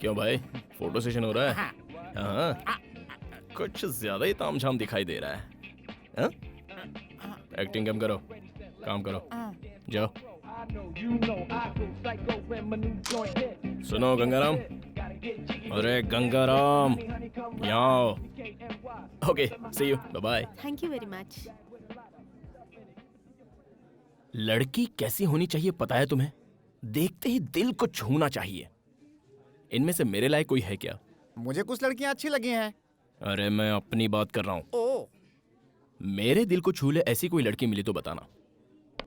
क्यों भाई, photo session हो रहा है? हाँ, कुछ ज्यादा ही तामझाम दिखाई दे रहा है। हाँ? एक्टिंग कम करो, काम करो, जाओ। सुनो गंगाराम, अरे गंगाराम, यहाँ आओ। Okay, see you, bye bye. Thank you very much. लड़की कैसी होनी चाहिए पता है तुम्हें? देखते ही दिल को छूना चाहिए। इनमें से मेरे लायक कोई है क्या? मुझे कुछ लड़कियां अच्छी लगी हैं। अरे मैं अपनी बात कर रहा हूँ। ओ, मेरे दिल को छू ले ऐसी कोई लड़की मिली तो बताना,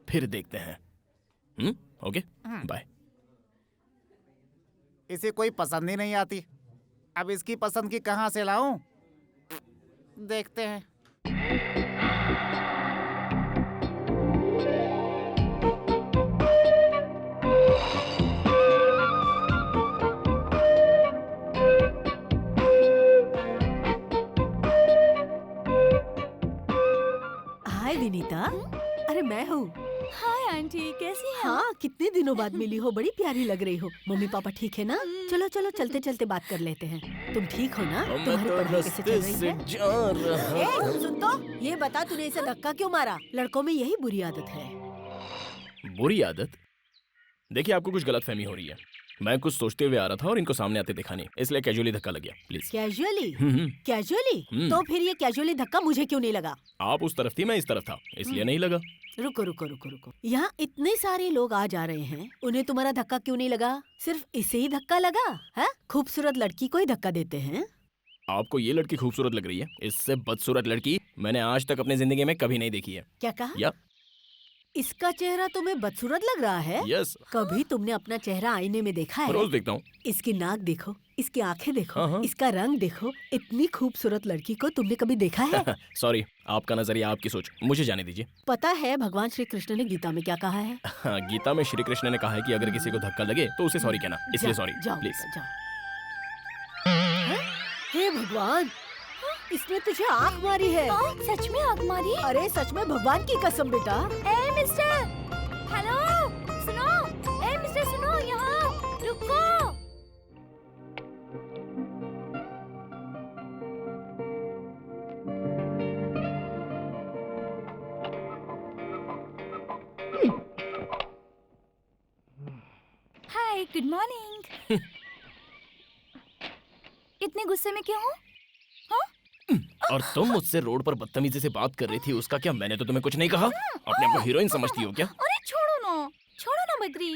फिर देखते हैं। Okay, bye. इसे कोई पसंद ही नहीं आती। अब इसकी पसंद की कहाँ से लाऊं? देखते हैं। हाय विनीता। अरे मैं हूँ। हाय आंटी, कैसी हैं? हाँ, कितने दिनों बाद मिली हो, बड़ी प्यारी लग रही हो। मम्मी पापा ठीक है ना? चलो चलो चलते चलते बात कर लेते हैं। तुम ठीक हो ना? तुम्हारी पढ़ाई कैसे चल रही है? जा रहा ए, सुन तो, ये बता तूने इसे धक्का क्यों मारा? लड़कों में यही बुरी आदत है। बुरी आदत? देखिए, आपको कुछ गलतफहमी हो रही है। मैं कुछ सोचते हुए आ रहा था और इनको सामने आते देखा नहीं, इसलिए कैजुअली धक्का लग गया। प्लीज। कैजुअली? हम्म। कैजुअली? तो फिर ये कैजुअली धक्का मुझे क्यों नहीं लगा? आप उस तरफ थी, मैं इस तरफ था, इसलिए नहीं लगा। रुको रुको रुको रुको, यहाँ इतने सारे लोग आ जा रहे हैं, उन्हें तुम्हारा धक्का क्यों नहीं लगा? सिर्फ इसे ही धक्का लगा है? खूबसूरत लड़की को ही धक्का देते हैं। आपको ये लड़की खूबसूरत लग रही है? इससे बदसूरत लड़की मैंने आज तक अपनी जिंदगी में कभी नहीं देखी है। क्या कहा? या इसका चेहरा तुम्हें बदसूरत लग रहा है? यस, कभी तुमने अपना चेहरा आईने में देखा है? रोज देखता हूँ। इसकी नाक देखो, इसकी आंखें देखो, हाँ, हाँ। इसका रंग देखो। इतनी खूबसूरत लड़की को तुमने कभी देखा है? सॉरी, आपका नजरिया, आपकी सोच, मुझे जाने दीजिए। पता है भगवान श्री कृष्ण ने गीता में क्या कहा है? हाँ, गीता में श्री कृष्ण ने कहा है कि अगर किसी को धक्का लगे तो उसे सॉरी कहना, इसलिए जाओ, सॉरी जाओ, प्लीज। जाओ। हैं? हे भगवान, इसने तुझे आँख मारी है। सच में आग मारी? अरे सच में, भगवान की कसम बेटा। ए मिस्टर, हेलो, सुनो। ए मिस्टर, सुनो, यहाँ रुको। हाय, गुड मॉर्निंग। इतने गुस्से में क्यों हो? और तुम मुझसे रोड पर बदतमीजी से बात कर रही थी, उसका क्या? मैंने तो तुम्हें कुछ नहीं कहा। अपने आप को हीरोइन समझती हो क्या? अरे छोड़ो ना बद्री।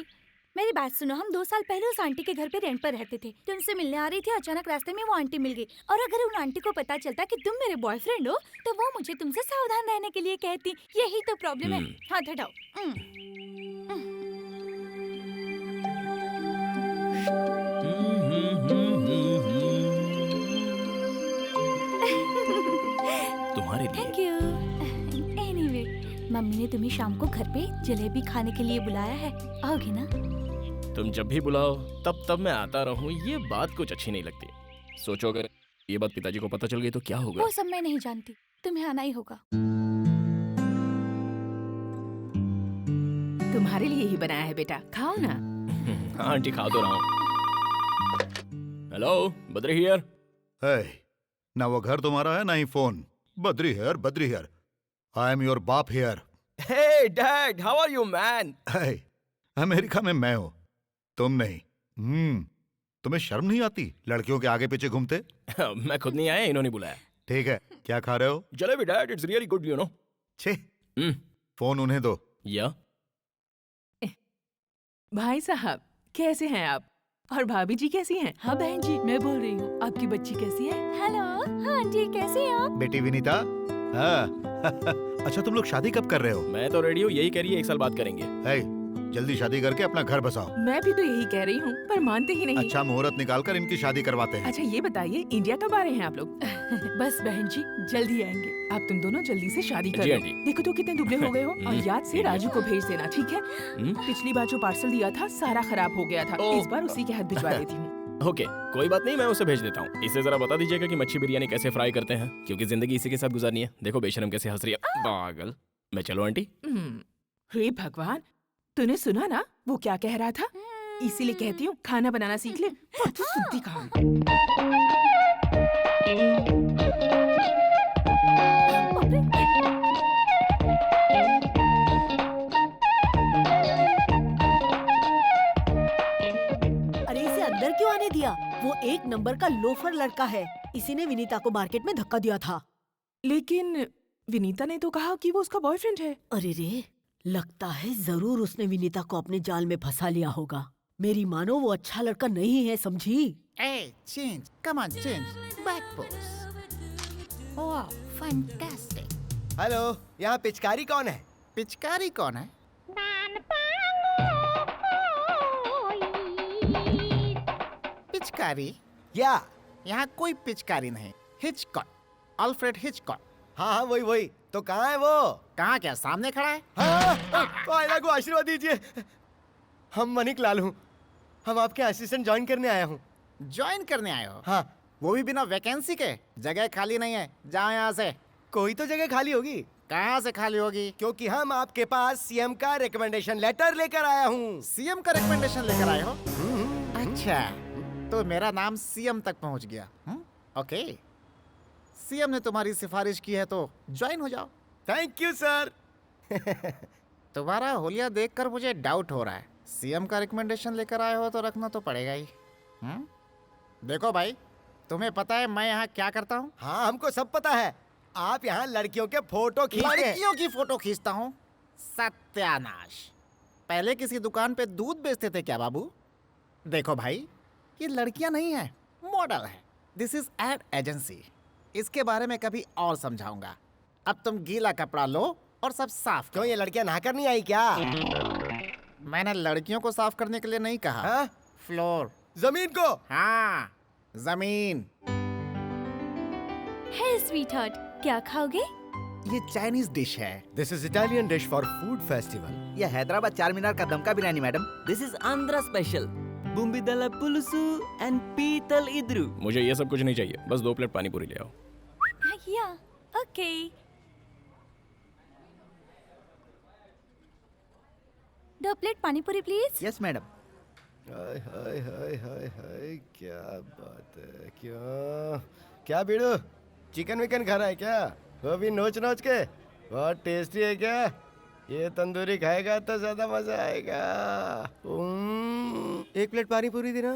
मेरी बात सुनो, हम 2 साल पहले उस आंटी के घर पे रेंट पर रहते थे। तो उनसे मिलने आ रही थी, अचानक रास्ते में वो आंटी मिल गई। और अगर उन आंटी को पता चलता कि तुम मेरे बॉयफ्रेंड हो, तो वो मुझे तुमसे सावधान रहने के लिए कहती। यही तो प्रॉब्लम है। हाथ हटाओ। तुम्हारे लिए। Thank you. एनीवे, मम्मी ने तुम्हें शाम को घर पे जलेबी खाने के लिए बुलाया है, आओगे ना? तुम जब भी बुलाओ तब मैं आता रहूं, ये बात कुछ अच्छी नहीं लगती। सोचो अगर ये बात पिताजी को पता चल गई तो क्या होगा? वो सब मैं नहीं जानती, तुम्हें आना ही होगा। तुम्हारे लिए ही बनाया है बेटा, खाओ ना। हाँ आंटी, खा तो रहा हूँ। Hello, Badri here. है, ना वो घर तुम्हारा है ना ही फोन। Badri here, I am your बाप here. Hey dad, how are you man? है, अमेरिका में मैं हूँ, तुम नहीं। तुम्हें शर्म नहीं आती लड़कियों के आगे पीछे घूमते? मैं खुद नहीं आया, इन्होंने बुलाया। ठीक है, क्या खा रहे हो? Jalebi dad, it's really good, you know. छे, फोन उन्हें दो। या भाई साहब, कैसे हैं आप? और भाभी जी कैसी हैं? हाँ बहन जी, मैं बोल रही हूँ, आपकी बच्ची कैसी है? हेलो, हाँ जी, कैसे हैं आप? बेटी विनीता। हाँ अच्छा, तुम लोग शादी कब कर रहे हो? मैं तो रेडी हूँ, यही कह रही है 1 साल बाद करेंगे। है, जल्दी शादी करके अपना घर बसाओ। मैं भी तो यही कह रही हूँ, पर मानते ही नहीं। अच्छा मुहूर्त निकालकर इनकी शादी करवाते हैं। अच्छा ये बताइए, इंडिया कब आ रहे हैं आप लोग? बस बहन जी, जल्दी आएंगे। आप तुम दोनों जल्दी से शादी कर जी लो। आंटी। देखो तो कितने दुबले हो गए हो। और याद से राजू को भेज देना, ठीक है? पिछली बार जो पार्सल दिया था सारा खराब हो गया था, ओह। इस बार उसी के हाथ भिजवा देती हूँ। ओके, कोई बात नहीं, मैं उसे भेज देता हूँ। इसे जरा बता दीजिएगा कि मच्छी बिरयानी कैसे फ्राई करते हैं, क्योंकि जिंदगी इसी के साथ गुजारनी है। देखो बेशरम कैसे हंस रही है, पागल। मैं चलो आंटी। हे भगवान, तूने सुना ना वो क्या कह रहा था? इसीलिए कहती हूँ खाना बनाना सीख ले। फुर्ती सुद्दी कहाँ। अरे इसे अंदर क्यों आने दिया? वो एक नंबर का लोफर लड़का है। इसी ने विनीता को मार्केट में धक्का दिया था। लेकिन विनीता ने तो कहा कि वो उसका बॉयफ्रेंड है। अरे रे, लगता है जरूर उसने विनीता को अपने जाल में फंसा लिया होगा। मेरी मानो वो अच्छा लड़का नहीं है, समझी? Hey, change. Come on, change. Back pose. Wow, fantastic. Hello, यहाँ पिचकारी कौन है? पिचकारी कौन है? पिचकारी? या यहाँ कोई पिचकारी नहीं। Hitchcock, Alfred Hitchcock. हाँ वही। तो कहाँ है वो? कहाँ क्या सामने खड़ा है? आयला को आशीर्वाद दीजिए। हम मनिक लाल हूँ। हम आपके असिस्टेंट ज्वाइन करने आया हूँ। ज्वाइन करने आए हो? हाँ, वो भी बिना वैकेंसी के? जगह खाली नहीं है, जाओ यहाँ से। कोई तो जगह खाली होगी। कहाँ से खाली होगी? क्योंकि हम आपके पास सीएम का रिकमेंडेशन लेटर लेकर आया हूँ। सीएम का रिकमेंडेशन लेकर आए हो? अच्छा, तो मेरा नाम सीएम तक पहुँच गया। ओके, सीएम ने तुम्हारी सिफारिश की है तो ज्वाइन हो जाओ। Thank you sir. तुम्हारा होलिया देखकर मुझे डाउट हो रहा है। सीएम का रिकमेंडेशन लेकर आए हो तो रखना तो पड़ेगा ही। देखो भाई, तुम्हें पता है मैं यहाँ क्या करता हूँ? हाँ, हमको सब पता है। आप यहाँ लड़कियों के फोटो खींचते हैं। लड़कियों की फोटो खींचता हूँ? सत्यानाश! पहले किसी दुकान पे दूध बेचते थे क्या बाबू? देखो भाई, ये लड़कियां नहीं है, मॉडल है। This is ad agency. इसके बारे में कभी और समझाऊंगा। अब तुम गीला कपड़ा लो और सब साफ क्यों, करो। ये लड़कियां नहाकर नहीं आई क्या? मैंने लड़कियों को साफ करने के लिए नहीं कहा। हाँ? फ्लोर। जमीन को। हाँ, जमीन। हे स्वीटहार्ट, क्या खाओगे? ये चाइनीज डिश है। This is Italian dish for food festival. ये हैदराबाद चार मीनार का दमका biryani madam. This is Andhra special bommidala pulusu and पीतल इद्रू। मुझे ये सब कुछ नहीं चाहिए, बस 2 प्लेट पानी पूरी ले आओ। या, okay. 2 plate pani puri please. Yes madam. Hi hi hi hi hi, क्या बात है। क्या बीड़ू, चिकन विकन खा रहा है क्या? वो भी नोच नोच के। बहुत टेस्टी है क्या? ये तंदूरी खाएगा तो ज्यादा मजा आएगा। 1 प्लेट पानी पूरी देना।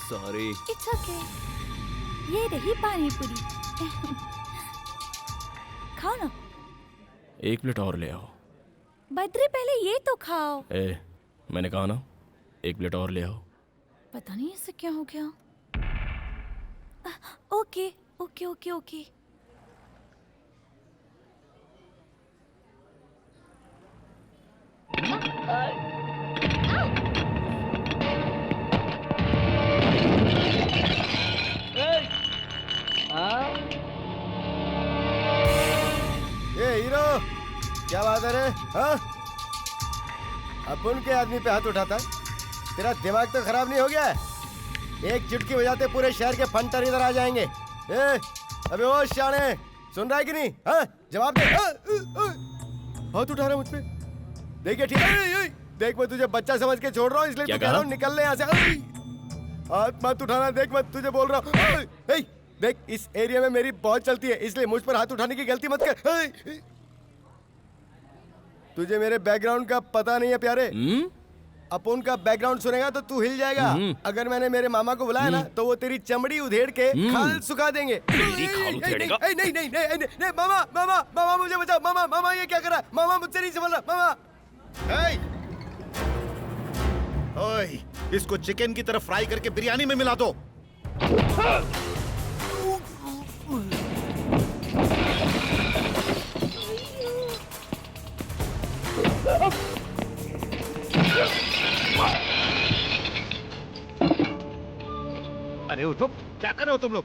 सॉरी। It's okay. ये रही पानी पूरी। खाओ ना। 1 प्लेट और ले आओ। बद्री, पहले ये तो खाओ। मैंने कहा ना, 1 प्लेट और ले आओ। पता नहीं इससे क्या हो गया। Okay okay okay okay. ये हीरो, क्या बात है रे? हाँ? अपन के आदमी पे हाथ उठाता है? तेरा दिमाग तो खराब नहीं हो गया है? एक चुटकी बजाते पूरे शहर के फंटर इधर आ जाएंगे। अबे ओ शाने, सुन रहा है कि नहीं? हाँ? जवाब दे। हाथ उठा रहा है मुझ पे। देखिए ठीक है, देख मैं तुझे बच्चा समझ के छोड़ रहा हूँ, इसलिए क्या तो कह रहा हूँ कहा? निकल ले यहाँ से। हाथ मत उठाना, देख मैं तुझे बोल रहा हूँ। देख, इस एरिया में मेरी बहुत चलती है, इसलिए मुझ पर हाथ उठाने की गलती मत कर। तुझे मेरे बैकग्राउंड का पता नहीं है प्यारे। अपन का बैकग्राउंड सुनेगा तो तू हिल जाएगा। अगर मैंने मेरे मामा को बुलाया ना तो वो तेरी चमड़ी उधेड़ के खाल सुखा देंगे। तेरी खाल उधेड़ेगा? नहीं नहीं नहीं नहीं, मामा मामा मामा मुझे बचाओ। मामा मामा ये क्या कर रहा है? मामा मुझसे नहीं संभल रहा। मामा ओए, इसको चिकन की तरह फ्राई करके बिरयानी में मिला दो। अरे उठो, क्या कर रहे हो तुम लोग?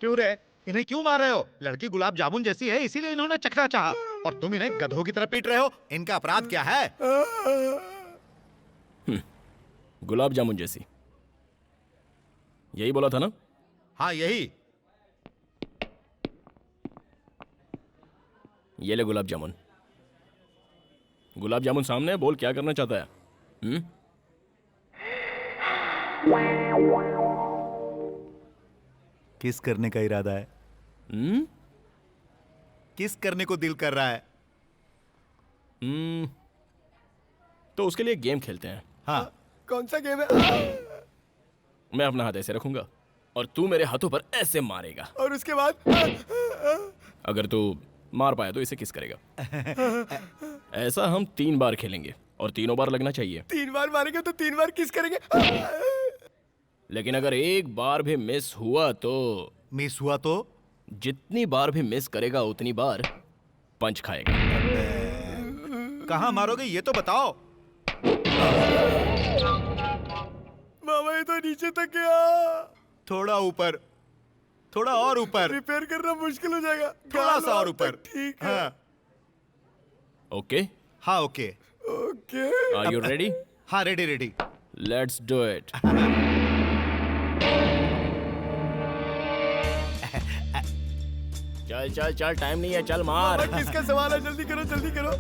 क्यों रे? इन्हें क्यों मार रहे हो? लड़की गुलाब जामुन जैसी है, इसीलिए इन्होंने चखना चाहा, और तुम इन्हें गधों की तरह पीट रहे हो। इनका अपराध क्या है? गुलाब जामुन जैसी, यही बोला था ना? हाँ यही। ये ले गुलाब जामुन। गुलाब जामुन सामने है, बोल क्या करना चाहता है? किस करने का इरादा है? किस करने को दिल कर रहा है? तो उसके लिए गेम खेलते हैं। हाँ। कौन सा गेम है? मैं अपना हाथ ऐसे रखूंगा और तू मेरे हाथों पर ऐसे मारेगा, और उसके बाद? अगर तू मार पाया तो इसे किस करेगा। ऐसा हम 3 बार खेलेंगे और तीनों बार लगना चाहिए। 3 बार मारेंगे तो 3 बार किस करेंगे? लेकिन अगर एक बार भी मिस हुआ तो मिस हुआ तो? जितनी बार भी मिस करेगा उतनी बार पंच खाएगा। कहाँ मारोगे ये तो बताओ। मामा ये तो नीचे तक गया। थोड़ा ऊपर, थोड़ा और ऊपर। रिपेयर करना मुश्किल हो जाएगा। थोड़ा सा और ऊपर। ठीक है। हाँ। ओके? हाँ okay. Okay. Are you ready? हाँ ready ready. Let's do it. चल चल चल, टाइम नहीं है, चल मार। मामा किसका सवाल है? जल्दी करो जल्दी करो।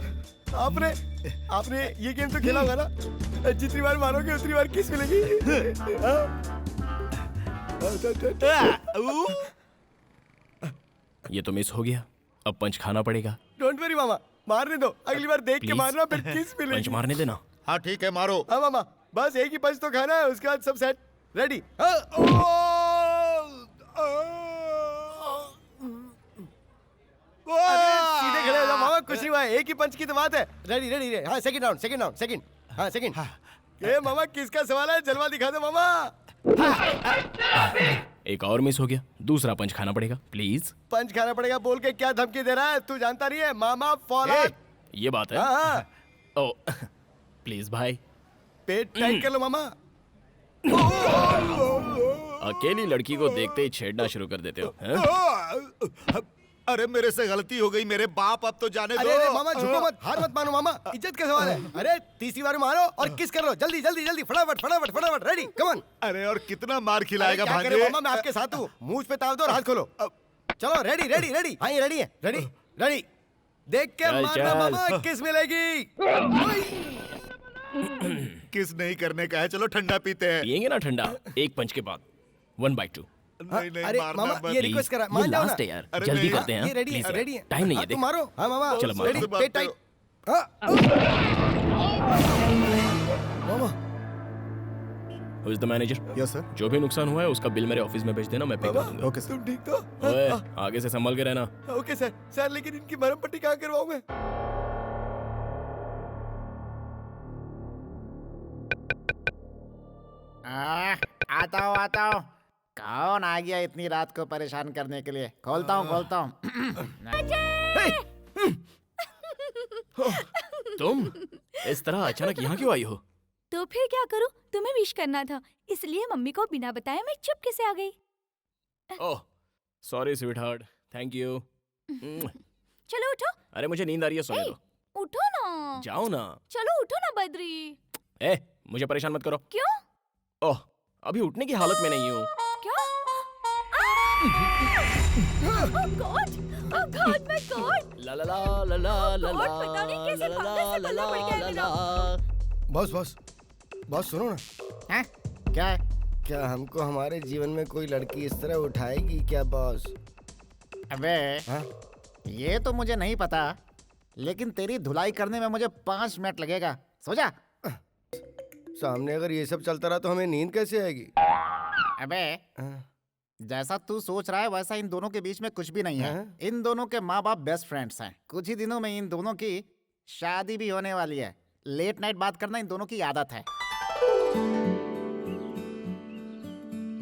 आपने ये गेम तो खेला होगा ना? जितनी बार मारोगे उतनी बार किस मिलेगी। ये तो मिस हो गया, अब पंच खाना पड़ेगा। डोंट वरी मामा, मारने दो। अगली बार देख के Please? मारना, फिर किस मिलेगी। पंच मारने देना। हाँ ठीक है मारो। हाँ मामा, बस एक ही पंच तो खाना है, उसके बाद सब सेट। रेडी? सीधे खड़े हो जाओ मामा, कुछ नहीं हुआ है, एक ही पंच की तो बात है। Ready ready ready. हाँ second round, second round, second. हाँ सेकंड। ये मामा किसका सवाल है? जलवा दिखा दो मामा। एक और मिस हो गया, दूसरा पंच खाना पड़ेगा। प्लीज। पंच खाना पड़ेगा बोल के क्या धमकी दे रहा है? तू जानता नहीं है मामा फॉलो। ये बात है। हाँ। ओ प्लीज भाई, पेट टाइट कर लो मामा। अकेली लड़की को देखते ही छेड़ना शुरू कर देते हो, हैं? अरे मेरे से गलती हो गई, मेरे बाप, अब तो जाने दो। अरे मामा झुको मत, हार मत मानो मामा, इज्जत का सवाल है। अरे तीसरी बार मारो और किस कर लो, जल्दी जल्दी जल्दी, फटाफट फटाफट फटाफट। Ready come on. अरे और कितना मार खिलाएगा क्या करे भांजे? मामा, मैं आपके साथ हूँ। मुंह पे ताव दो और हाथ खोलो। चलो रेडी रेडी रेडी। हाँ ये रेडी है, रेडी रेडी। देख के चल, मारना चल। मामा, किस मिलेगी। किस नहीं करने का है, चलो ठंडा पीते हैं। पियेंगे ना ठंडा, एक पंच के बाद 1/2। नहीं नहीं अरे मारना मामा मत। ये रिक्वेस्ट करा, ये मान जाओ ना। लास्ट है यार, अरे जल्दी नहीं। करते हैं। ये रेडी है, Please, रेडी है। टाइम नहीं है, हाँ, देख। तुम मारो। हाँ मामा चलो, मारो। Ready, pet tight. Mama. Who is the manager? Yes sir. जो भी नुकसान हुआ है उसका बिल मेरे ऑफिस में भेज देना, मैं पे कर दूंगा। ओके तुम ठीक तो? ओए, आगे से संभल के रहना। Okay sir. सर लेकिन इनकी मरहम पट्टी कहाँ करवाऊं मैं? आता हूँ। कौन आ गया इतनी रात को परेशान करने के लिए? खोलता हूँ। तुम इस तरह अचानक यहाँ क्यों आई हो? तो फिर क्या करूं? तुम्हें विश करना था, इसलिए मम्मी को बिना बताए मैं चुपके से आ गई। Oh sorry sweet heart, thank you. चलो उठो। अरे मुझे नींद आ रही है, सोने दो। उठो ना। जाओ ना। चलो उठो ना बद्री। ए मुझे परेशान मत करो। क्यों? ओह अभी उठने की हालत में नहीं हूँ। क्या? Oh God, my God! ला ला ला ला ला ला God, पता नहीं कैसे पंगे से पल्ला पड़ गया है मेरा। बॉस सुनो ना। हैं? क्या है? क्या हमको हमारे जीवन में कोई लड़की इस तरह उठाएगी क्या बॉस? अबे हाँ? ये तो मुझे नहीं पता, लेकिन तेरी धुलाई करने में मुझे 5 मिनट लगेगा। सो जा। सामने अगर ये सब चलता रहा तो हमें नींद कैसे आएगी? अबे हाँ? जैसा तू सोच रहा है वैसा इन दोनों के बीच में कुछ भी नहीं है। हाँ? इन दोनों के माँ बाप बेस्ट फ्रेंड्स हैं। कुछ ही दिनों में इन दोनों की शादी भी होने वाली है। लेट नाइट बात करना इन दोनों की आदत है।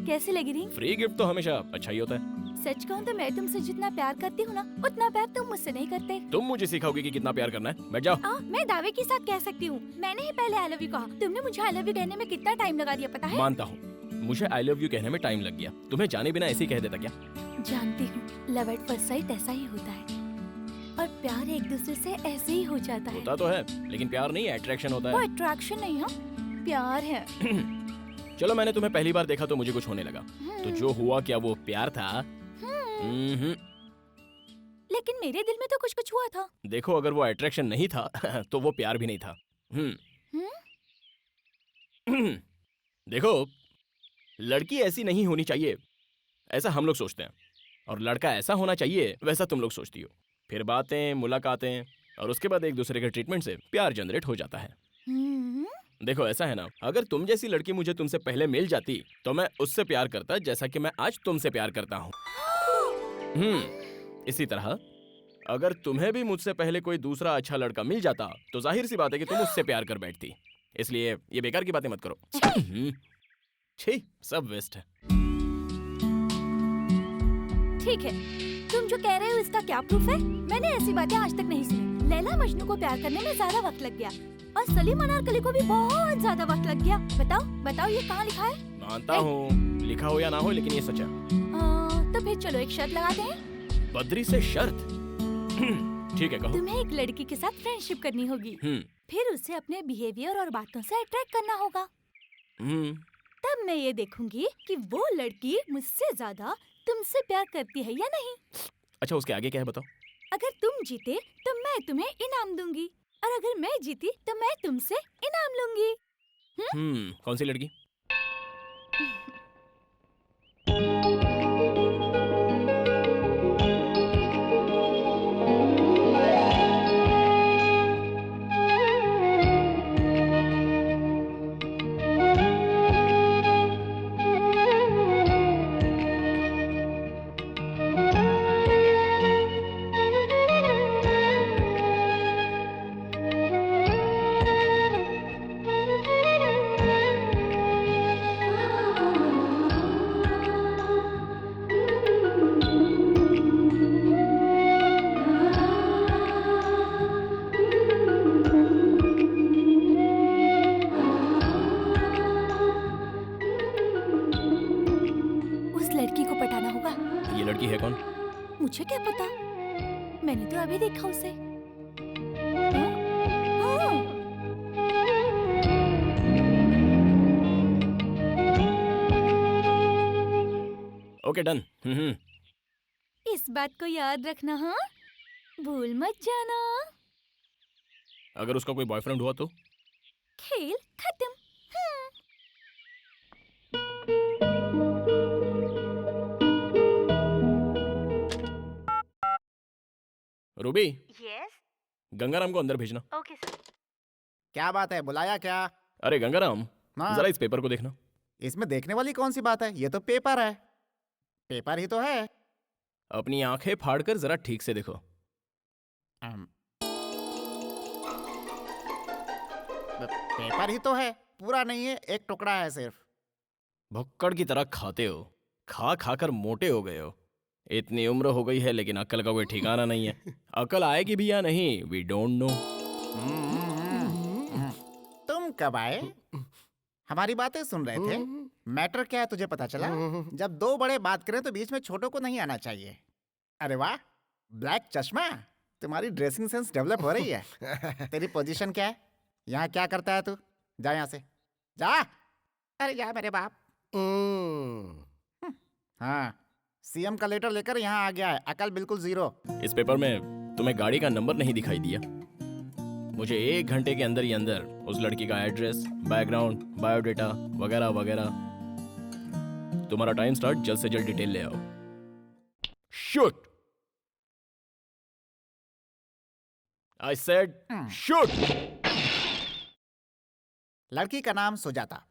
कैसी लगी रिंग? फ्री गिफ्ट तो हमेशा अच्छा ही होता है। सच कहूँ तो मैं तुमसे जितना प्यार करती हूँ ना, उतना प्यार तुम मुझसे नहीं करते। तुम मुझे सिखाओगे कि कितना प्यार करना है। बैठ जाओ। मैं दावे के साथ कह सकती हूँ, मैंने ही पहले आई लव यू कहा। तुमने मुझे आई लव यू कहने में कितना टाइम लगा दिया पता है? मानता हूँ, मुझे आई लव यू कहने में टाइम लग गया। तुम्हें जाने बिना ऐसे ही कह देता क्या? जानती हूँ, लव एट फर्स्ट साइट ऐसा ही होता है और प्यार एक दूसरे से ऐसे ही हो जाता है। होता तो है, लेकिन प्यार नहीं, अट्रैक्शन होता वो है। अट्रैक्शन नहीं है, प्यार है। चलो, मैंने तुम्हें पहली बार देखा तो मुझे कुछ होने लगा। तो जो हुआ क्या वो प्यार था? लेकिन मेरे दिल में तो कुछ कुछ हुआ था। देखो, अगर वो अट्रैक्शन नहीं था तो वो प्यार भी नहीं था। देखो, लड़की ऐसी नहीं होनी चाहिए ऐसा हम लोग सोचते हैं, और लड़का ऐसा होना चाहिए वैसा तुम लोग सोचती हो। फिर बातें, मुलाकातें और उसके बाद एक दूसरे के ट्रीटमेंट से प्यार जनरेट हो जाता है। देखो, ऐसा है ना, अगर तुम जैसी लड़की मुझे तुमसे पहले मिल जाती तो मैं उससे प्यार करता जैसा कि मैं आज तुमसे प्यार करता हूँ। इसी तरह अगर तुम्हें भी मुझसे पहले कोई दूसरा अच्छा लड़का मिल जाता तो जाहिर सी बात है कि तुम उससे प्यार कर बैठती। इसलिए ये बेकार की बातें मत करो। छी, सब वेस्ट है। ठीक है, तुम जो कह रहे हो इसका क्या प्रूफ है? मैंने ऐसी बातें आज तक नहीं सुनी। लैला मजनू को प्यार करने में ज्यादा वक्त लग गया और सलीम अनारकली को भी बहुत ज्यादा वक्त लग गया। बताओ बताओ, ये कहाँ लिखा है? मानता हूँ, लिखा हो या ना हो, लेकिन ये सच है। तो फिर चलो एक शर्त लगाते हैं। बद्री से शर्त? ठीक है, कहो। तुम्हें एक लड़की के साथ फ्रेंडशिप करनी होगी, फिर उसे अपने बिहेवियर और बातों से अट्रैक्ट करना होगा। तब मैं ये देखूंगी कि वो लड़की मुझसे ज्यादा तुमसे प्यार करती है या नहीं। अच्छा, उसके आगे क्या है बताओ? अगर तुम जीते तो मैं तुम्हें इनाम दूंगी, और अगर मैं जीती तो मैं तुमसे इनाम लूंगी। कौन सी लड़की? ये लड़की है कौन? मुझे क्या पता, मैंने तो अभी देखा उसे। Okay, done. इस बात को याद रखना, हाँ? भूल मत जाना। अगर उसका कोई बॉयफ्रेंड हुआ तो? खेल खत्म। रूबी, यस, गंगाराम को अंदर भेजना। Okay sir. क्या बात है, बुलाया क्या? अरे गंगाराम, हाँ। जरा इस पेपर को देखना। इसमें देखने वाली कौन सी बात है? ये तो पेपर है। पेपर ही तो है। अपनी आंखें फाड़कर जरा ठीक से देखो। पेपर ही तो है, पूरा नहीं है, एक टुकड़ा है सिर्फ। भुक्कड़ की तरह खाते हो, खा खा कर मोटे हो गए हो। इतनी उम्र हो गई है लेकिन अक्ल का कोई ठिकाना नहीं है। अक्ल आएगी भी या नहीं, वी डोंट नो। तुम कब आए? हमारी बातें सुन रहे थे। मैटर क्या है तुझे पता चला? जब दो बड़े बात करें तो बीच में छोटों को नहीं आना चाहिए। अरे वाह, ब्लैक चश्मा, तुम्हारी ड्रेसिंग सेंस डेवलप हो रही है। तेरी पोजीशन क्या है? यहाँ क्या करता है तू? जा यहाँ से, जा। अरे जा मेरे बाप। हाँ, सीएम का लेटर लेकर यहाँ आ गया है, अकल बिल्कुल जीरो। इस पेपर में तुम्हें गाड़ी का नंबर नहीं दिखाई दिया? मुझे 1 घंटे के अंदर ही अंदर उस लड़की का एड्रेस, बैकग्राउंड, बायोडेटा वगैरह वगैरह। तुम्हारा टाइम स्टार्ट, जल्द से जल्द डिटेल ले आओ। शूट! I said shoot! लड़की का नाम सुजाता,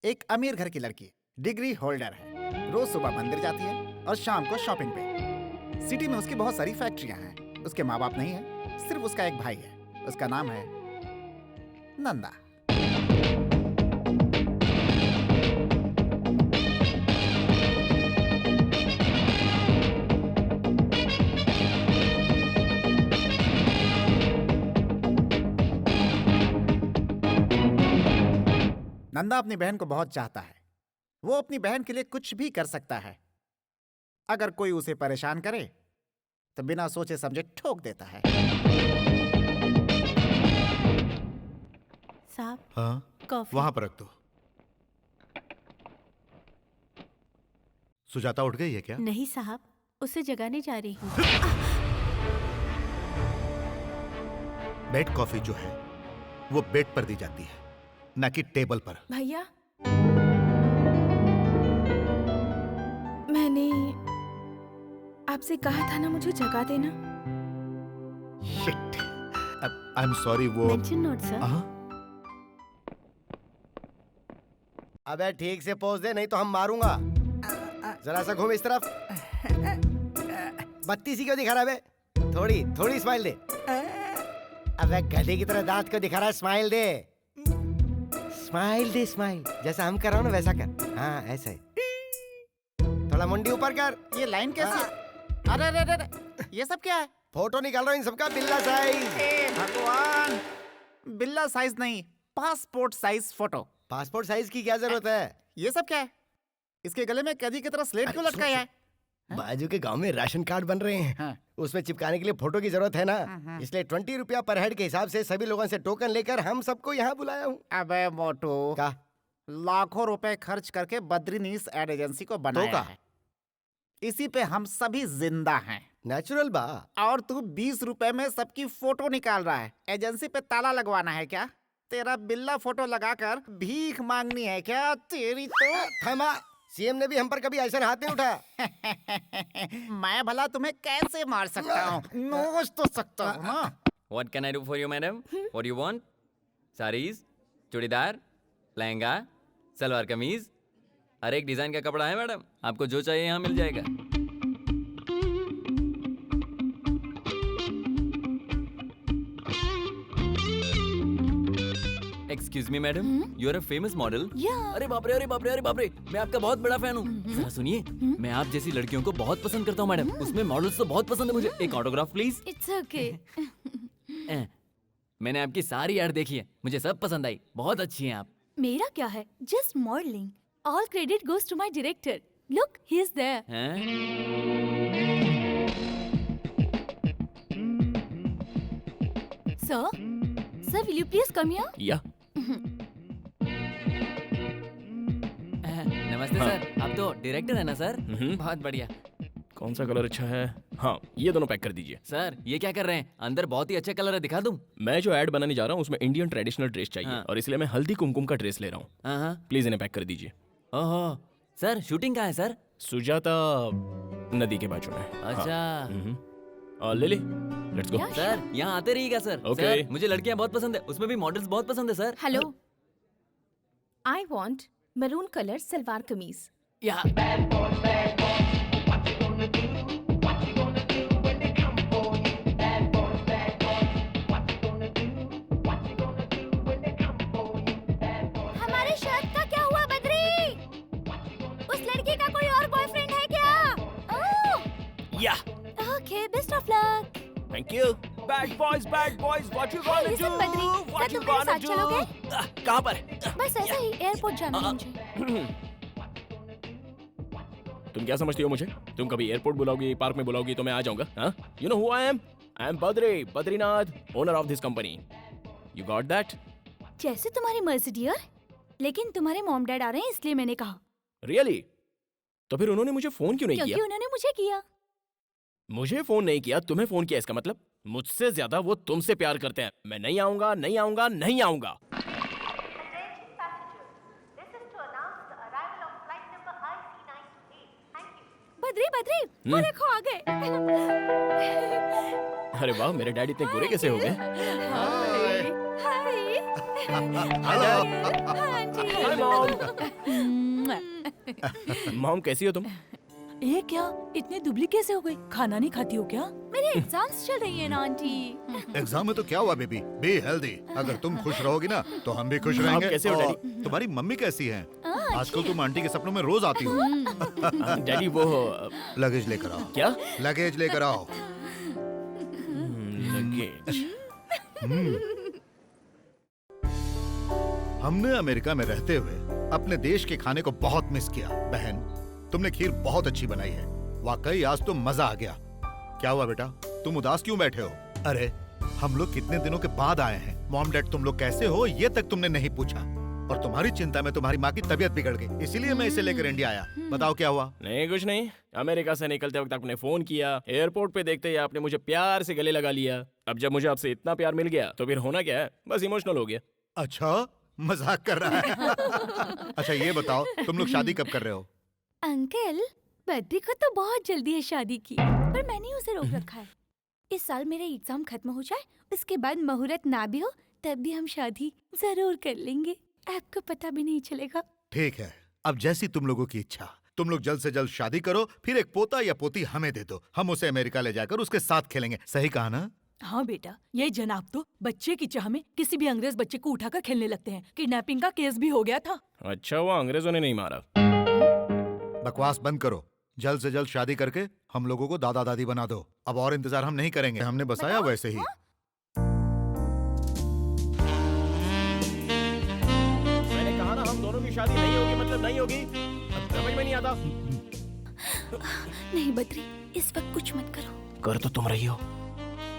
एक अमीर घर की लड़की, डिग्री होल्डर है, रोज सुबह मंदिर जाती है और शाम को शॉपिंग पे। सिटी में उसकी बहुत सारी फैक्ट्रियां हैं। उसके माँ बाप नहीं है, सिर्फ उसका एक भाई है। उसका नाम है नंदा। नंदा अपनी बहन को बहुत चाहता है। वो अपनी बहन के लिए कुछ भी कर सकता है। अगर कोई उसे परेशान करे तो बिना सोचे समझे ठोक देता है। साहब, हाँ कॉफी। वहां पर रख दो। सुजाता उठ गई है क्या? नहीं साहब, उसे जगाने जा रही हूँ। बेड कॉफी जो है वो बेड पर दी जाती है, ना कि टेबल पर। भैया, मैंने आपसे कहा था ना मुझे जगा देना। Shit, I am sorry. वो मेंशन नोट सर। हाँ? अबे ठीक से पोज दे, नहीं तो हम मारूंगा। जरा सा घूम इस तरफ। बत्ती सी क्यों दिखा रहा है बे? थोड़ी थोड़ी स्माइल दे। अबे गधे की तरह दांत क्यों दिखा रहा है? स्माइल दे, स्माइल दे, स्माइल। जैसा हम कर रहा हूँ ना वैसा कर। हाँ ऐसा ही। थोड़ा मुंडी ऊपर कर। ये लाइन कैसी है? अरे अरे अरे अरे, ये सब क्या है? फोटो निकाल रहा हूँ इन सबका, बिल्ला साइज। हे भगवान, बिल्ला साइज नहीं, passport size photo. Passport size की क्या जरूरत है? ये सब क्या है? इसके गले में कैदी की तरह स्लेट क्यों लटकाया है? बाजू के गांव में राशन कार्ड बन रहे हैं। हाँ। उसमें चिपकाने के लिए फोटो की जरूरत है ना, इसलिए 20 रुपया पर हेड के हिसाब से सभी लोगों से टोकन लेकर हम सबको यहाँ बुलाया हूँ। अबे मोटू, का लाखों रुपए खर्च करके बद्रीनीस एड एजेंसी को बनाया का? है। इसी पे हम सभी जिंदा हैं। नेचुरल बा। और तू 20 रुपए में सबकी फोटो निकाल रहा है। एजेंसी पे ताला लगवाना है क्या? तेरा बिल्ला फोटो लगाकर भीख मांगनी है क्या? तेरी तो थमा, सीएम ने भी हम पर कभी ऐसा हाथ नहीं उठाया। मैं भला तुम्हें कैसे मार सकता हूँ? नोच तो सकता हूँ ना। What can I do for you, madam? What do you want? Saris, churidar, lehenga, salwar kameez, हर एक डिजाइन का कपड़ा है मैडम। आपको जो चाहिए यहाँ मिल जाएगा। Excuse me madam, you are a famous model. अरे बाप रे, अरे बाप रे, अरे बाप रे, मैं आपका बहुत बड़ा फैन हूँ। जरा सुनिए, मैं आप जैसी लड़कियों को बहुत पसंद करता हूँ मैडम। उसमें मॉडल्स तो बहुत पसंद है मुझे। एक ऑटोग्राफ प्लीज। It's okay. मैंने आपकी सारी ऐड देखी है, मुझे सब पसंद आई। बहुत अच्छी हैं आप। मेरा क्या है? Just modelling. All credit goes to my director. Look, he is there. हैं? Sir, will you please come here? या नमस्ते हाँ। सर, आप तो डायरेक्टर है ना सर? हम्म। बहुत बढ़िया। कौन सा कलर अच्छा है? हाँ, ये दोनों पैक कर दीजिए। सर ये क्या कर रहे हैं? अंदर बहुत ही अच्छा कलर है, दिखा दूं? मैं जो ऐड बनाने जा रहा हूँ उसमें इंडियन ट्रेडिशनल ड्रेस चाहिए हाँ। और इसलिए मैं हल्दी कुमकुम का ड्रेस ले रहा हूँ। हाँ हाँ। प्लीज इन्हें पैक कर दीजिए। ओहो सर, शूटिंग कहाँ है सर? सुजाता नदी के बाजू में। अच्छा। Lily, let's go. सर यहाँ आते रहिएगा सर। Okay. सर मुझे लड़कियाँ बहुत पसंद है, उसमें भी मॉडल्स बहुत पसंद है sir. Hello, I want maroon colour salwar kameez. या हमारे शर्ट का क्या हुआ बद्री? उस लड़की का कोई और बॉयफ्रेंड है क्या? ओह, या okay, best of luck. Thank you. Bad boys, what you gonna listen, Badri, क्या तुम मेरे साथ चलोगे? कहाँ पर? बस ऐसे ही एयरपोर्ट जाना है मुझे। तुम क्या समझती हो मुझे? तुम कभी एयरपोर्ट बुलाओगी, पार्क में बुलाओगी तो मैं आ जाऊंगा। हाँ, you know who I am? I am Badrinath, owner of this company. You got that? जैसे तुम्हारी मर्जी डियर, लेकिन तुम्हारे मॉम डैड आ रहे हैं इसलिए मैंने कहा। रियली? तो फिर उन्होंने मुझे फोन क्यों नहीं क्योंकि किया? उन्होंने मुझे किया। मुझे फोन नहीं किया, तुम्हें फोन किया, इसका मतलब मुझसे ज्यादा वो तुमसे प्यार करते हैं। मैं नहीं आऊंगा, नहीं आऊंगा, नहीं आऊंगा। बद्री, वो देखो आ गए। अरे वाह, मेरे डैडी इतने गोरे कैसे हो गए? हाय। हेलो। हाँ जी। Hi mom. मॉम कैसी हो तुम? ये क्या इतनी दुबली कैसे हो गई? खाना नहीं खाती हो क्या? मेरे एग्जाम्स चल रही है ना आंटी। एग्जाम में तो क्या हुआ बेबी, बी हेल्दी। अगर तुम खुश रहोगी ना तो हम भी खुश आप रहेंगे। कैसे हो, और डैडी? तुम्हारी मम्मी कैसी है? आजकल तुम आंटी के सपनों में रोज आती हो। डैडी वो लगेज लेकर आओ, क्या? लगेज लेकर आओ। लगेज। हमने अमेरिका में रहते हुए अपने देश के खाने को बहुत मिस किया। बहन, तुमने खीर बहुत अच्छी बनाई है। वाकई आज तो मजा आ गया। क्या हुआ बेटा, तुम उदास क्यों बैठे हो? अरे हम लोग कितने दिनों के बाद आए हैं। मॉम डैड तुम लोग कैसे हो ये तक तुमने नहीं पूछा। और तुम्हारी चिंता में तुम्हारी माँ की तबीयत बिगड़ गई, इसीलिए मैं इसे लेकर इंडिया आया। बताओ क्या हुआ? नहीं कुछ नहीं। अमेरिका से निकलते वक्त आपने फोन किया, एयरपोर्ट पे देखते ही आपने मुझे प्यार से गले लगा लिया। अब जब मुझे आपसे इतना प्यार मिल गया तो फिर होना क्या है, बस इमोशनल हो गया। अच्छा, मजाक कर रहा है। अच्छा ये बताओ, तुम लोग शादी कब कर रहे हो? अंकल, बद्री को तो बहुत जल्दी है शादी की, पर मैंने उसे रोक रखा है। इस साल मेरे एग्जाम खत्म हो जाए, उसके बाद मुहूर्त ना भी हो तब भी हम शादी जरूर कर लेंगे। आपको पता भी नहीं चलेगा। ठीक है, अब जैसी तुम लोगों की इच्छा। तुम लोग जल्द से जल्द शादी करो, फिर एक पोता या पोती हमें दे दो। हम उसे अमेरिका ले जाकर उसके साथ खेलेंगे। सही कहा ना? हाँ बेटा, ये जनाब तो बच्चे की चाह में किसी भी अंग्रेज बच्चे को उठाकर खेलने लगते हैं। किडनैपिंग का केस भी हो गया था। अच्छा वो अंग्रेजों ने नहीं मारा। बकवास बंद करो। जल्द से जल्द शादी करके हम लोगों को दादा दादी बना दो। अब और इंतजार हम नहीं करेंगे, हमने बसाया वैसे ही। मैंने कहा ना हम दोनों की शादी नहीं होगी मतलब नहीं होगी। अब समझ में नहीं आता। नहीं बद्री, इस वक्त कुछ मत करो। कर तो तुम रही हो।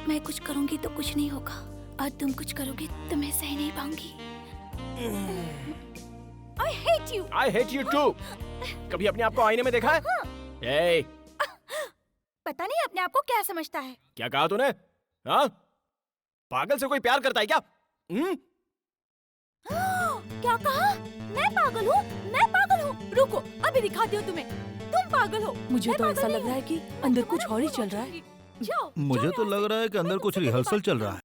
मैं कुछ करूंगी तो कुछ नहीं होगा, और तुम कुछ करोगे तो मैं सह नहीं पाऊंगी। I hate you. I hate you too. कभी अपने आप को आईने में देखा है? Hey, पता नहीं अपने आप को क्या समझता है। क्या कहा तूने? हाँ? पागल से कोई प्यार करता है क्या? क्या कहा? मैं पागल हूँ? मैं पागल हूँ? रुको, अभी दिखाती हूँ तुम्हें। तुम पागल हो। मुझे मैं तो पागल ऐसा नहीं लग रहा है हूँ। कि अंदर कुछ और ही चल रहा है। जाओ, मुझे जाओ तो यहाँ लग से। रहा है कि अंदर मैं कुछ तुमसे रिहर्सल बात चल रहा है।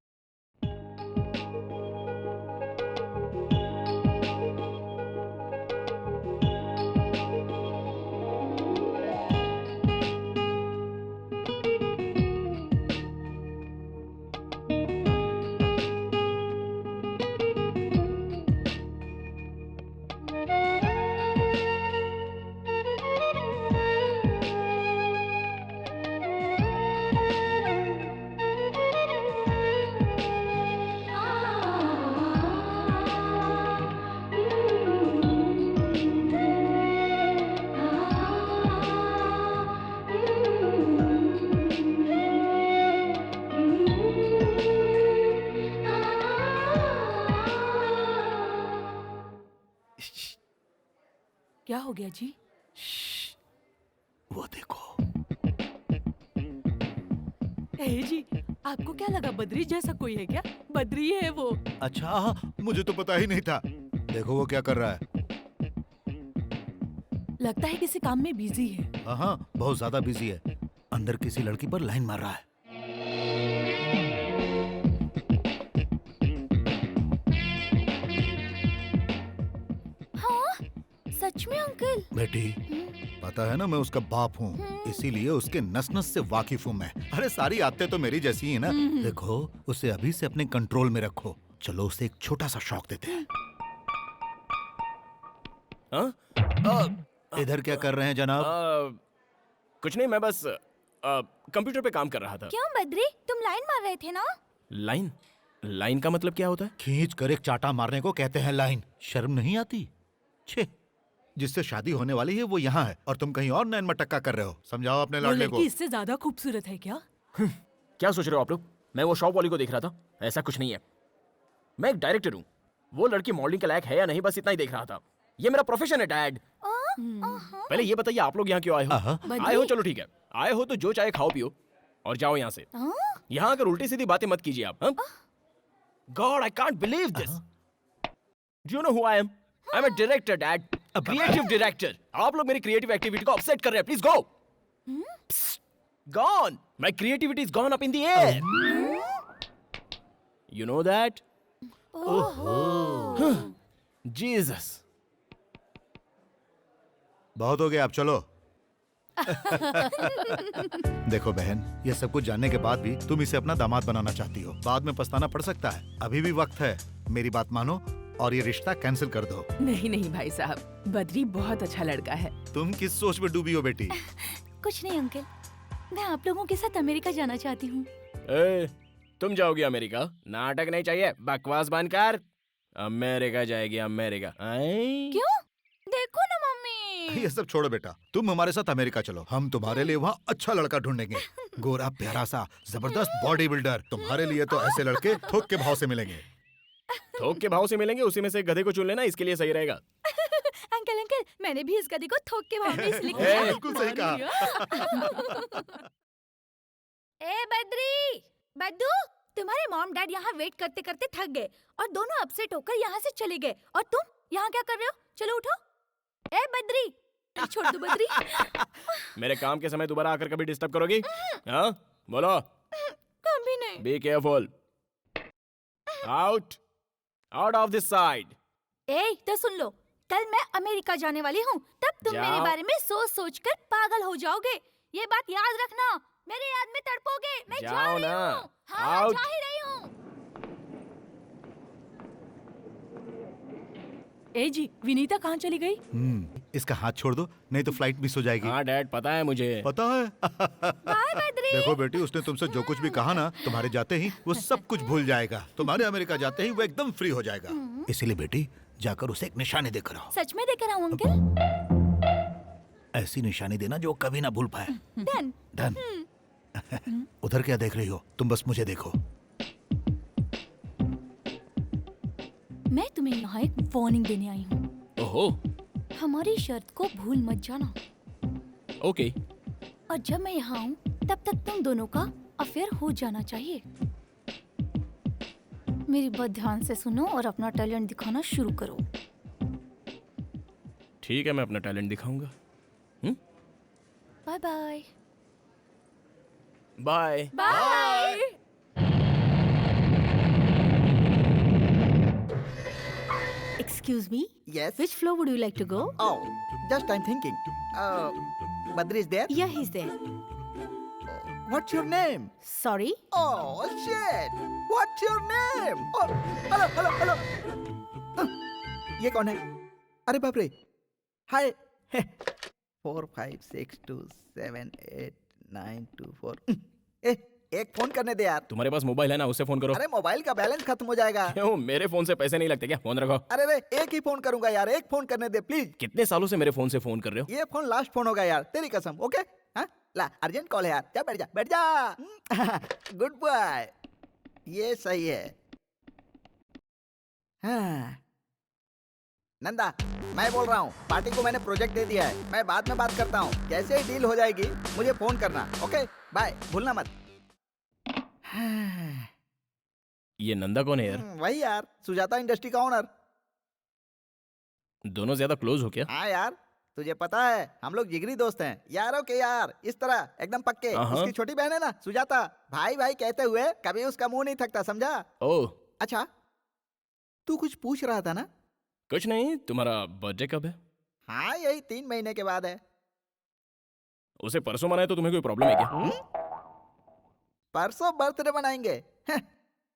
क्या हो गया जी? वो देखो। ए जी, आपको क्या लगा बद्री जैसा कोई है क्या? बद्री है वो। अच्छा, मुझे तो पता ही नहीं था। देखो वो क्या कर रहा है। लगता है किसी काम में बिजी है। हाँ, बहुत ज्यादा बिजी है। अंदर किसी लड़की पर लाइन मार रहा है। हाँ, सच में अंकल? बेटी, पता है ना मैं उसका बाप हूँ, इसीलिए उसके नस नस से वाकिफ हूँ मैं। अरे सारी आदतें तो मेरी जैसी ही ना। देखो, उसे अभी से अपने कंट्रोल में रखो। चलो उसे एक छोटा सा शौक देते हैं। हाँ? इधर क्या कर रहे हैं जनाब? कुछ नहीं, मैं बस कंप्यूटर पे काम कर रहा था। क्यों बद्री, तुम लाइन मार रहे थे ना? लाइन? लाइन का मतलब क्या होता है? खींच कर एक चाटा मारने को कहते हैं लाइन। शर्म नहीं आती? छे, जिससे शादी होने वाली है वो यहाँ है और तुम कहीं और नैन मटक्का कर रहे हो। समझाओ अपने वो लड़के को। लड़की इससे ज्यादा खूबसूरत है क्या? क्या सोच रहे हो आप लोग? मैं वो शॉप वाली को देख रहा था, ऐसा कुछ नहीं है। मैं एक डायरेक्टर हूँ। वो लड़की मॉडलिंग के लायक है या नहीं, बस इतना ही देख रहा था। ये मेरा प्रोफेशन है डैड। पहले ये बताइए आप लोग यहाँ क्यों आए हो? आए हो, चलो ठीक है। आए हो तो जो चाहे खाओ पियो और जाओ यहाँ से। यहाँ आकर उल्टी सीधी बातें मत कीजिए आप। God, I can't believe this. Do you know who I am? I am a director dad, a creative director. आप लोग मेरी क्रिएटिव एक्टिविटी को अपसेट कर रहे हैं। Please go. Gone. My creativity is gone up in the air. You know that? Jesus. बहुत हो गया, अब चलो। देखो बहन, ये सब कुछ जानने के बाद भी तुम इसे अपना दामाद बनाना चाहती हो। बाद में पछताना पड़ सकता है, अभी भी वक्त है। मेरी बात मानो और ये रिश्ता कैंसिल कर दो। नहीं नहीं भाई साहब, बद्री बहुत अच्छा लड़का है। तुम किस सोच में डूबी हो बेटी? कुछ नहीं अंकल, मैं आप लोगों के साथ अमेरिका जाना चाहती हूँ। ए, तुम जाओगी अमेरिका? नाटक नहीं चाहिए, बकवास बंद कर। अमेरिका जाएगी अमेरिका? आई? क्यों? देखो ना मम्मी। ये सब छोड़ो बेटा, तुम हमारे साथ अमेरिका चलो। हम तुम्हारे लिए वहाँ अच्छा लड़का ढूंढेंगे, गोरा प्यारा सा जबरदस्त बॉडी बिल्डर। तुम्हारे लिए तो ऐसे लड़के थोक के भाव से मिलेंगे। थोक के भाव से मिलेंगे, उसी में से एक गधे को चुन लेना, इसके लिए सही रहेगा। अंकल अंकल, मैंने भी इस गधे को थोक के भाव में इसलिए ए, किया। बिल्कुल सही कहा। ए बद्री, बद्दू, तुम्हारे मॉम डैड यहाँ वेट करते करते थक गए और दोनों अपसेट होकर यहाँ से चले गए, और तुम यहाँ क्या कर रहे हो? चलो उठो। ए बद्री, छोड़ दो बद्री। मेरे काम के समय दोबारा आकर कभी डिस्टर्ब करोगी? हाँ, बोलो। कभी नहीं। Be careful. Out, out of this side. ए, तो सुन लो, कल मैं अमेरिका जाने वाली हूँ, तब तुम मेरे जाओ। बारे में सोच सोच कर पागल हो जाओगे। ये बात याद रखना, मेरे याद में तड़पोगे। मैं जा जाओ रही ना। हूँ। हाँ, आउट। जा ही रही हूँ। ए जी, विनीता कहाँ चली गई? इसका हाथ छोड़ दो, नहीं तो फ्लाइट मिस हो जाएगी। हाँ डैड, पता है मुझे। पता है? बाय बद्री। देखो बेटी, उसने तुमसे जो कुछ भी कहा ना, तुम्हारे जाते ही वो सब कुछ भूल जाएगा। तुम्हारे अमेरिका जाते ही वो एकदम फ्री हो जाएगा। इसीलिए बेटी, जाकर उसे एक निशानी देकर आओ। सच में देकर आऊँ अंकल? ऐसी निशानी देना जो वो कभी ना भूल पाए। डन। डन। उधर क्या देख रही हो? तुम बस मुझे देखो। मैं तुम्हें यहाँ एक वार्निंग देने आई हूँ। ओहो, हमारी शर्त को भूल मत जाना, ओके। और जब मैं यहाँ हूँ तब तक तुम दोनों का अफेयर हो जाना चाहिए। मेरी बात ध्यान से सुनो और अपना टैलेंट दिखाना शुरू करो। ठीक है, मैं अपना टैलेंट दिखाऊंगा। Bye bye. Bye. Bye. Excuse me, Yes. which floor would you like to go? Oh, just I'm thinking. Badri is there? Yeah, he's there. What's your name? Sorry? Oh shit! What's your name? Oh, hello, hello, hello. ये कौन है? अरे बाप रे! Hi. 4 5 6 2 7 8 9 2 4. एक phone करने दे यार। तुम्हारे पास मोबाइल है ना, उससे फोन करो। अरे मोबाइल का बैलेंस खत्म हो जाएगा। क्यों, मेरे फोन से पैसे नहीं लगते क्या? फोन रखो। अरे रे, एक ही फोन करूंगा यार, एक फोन करने दे प्लीज। कितने सालों से मेरे फोन से फोन कर रहे हो? ये फोन लास्ट फोन होगा यार, तेरी कसम। ओके? हाँ? ला, अर्जेंट कॉल है यार। जा बैठ जा, बैठ जा। Good boy. ये सही है। हाँ। नंदा, मैं बोल रहा हूँ, पार्टी को मैंने प्रोजेक्ट दे दिया है। मैं बाद में बात करता हूँ। जैसे ही डील हो जाएगी मुझे फोन करना। ओके? बाय, भूलना मत। ये नंदा कौन है यार? वही यार, सुजाता इंडस्ट्री का ओनर। दोनों ज्यादा क्लोज हो क्या? हाँ यार, तुझे पता है हम लोग जिगरी दोस्त हैं, यारों के यार, इस तरह एकदम पक्के। हाँ। उसकी छोटी बहन है ना सुजाता, भाई भाई कहते हुए कभी उसका मुंह नहीं थकता, समझा? ओह, अच्छा, तू कुछ पूछ रहा था ना? कुछ नहीं। तुम्हारा बर्थडे कब है? हाँ, यही 3 महीने के बाद है। उसे परसों मनाए तो तुम्हें कोई प्रॉब्लम है क्या? परसों बर्थडे मनाएंगे?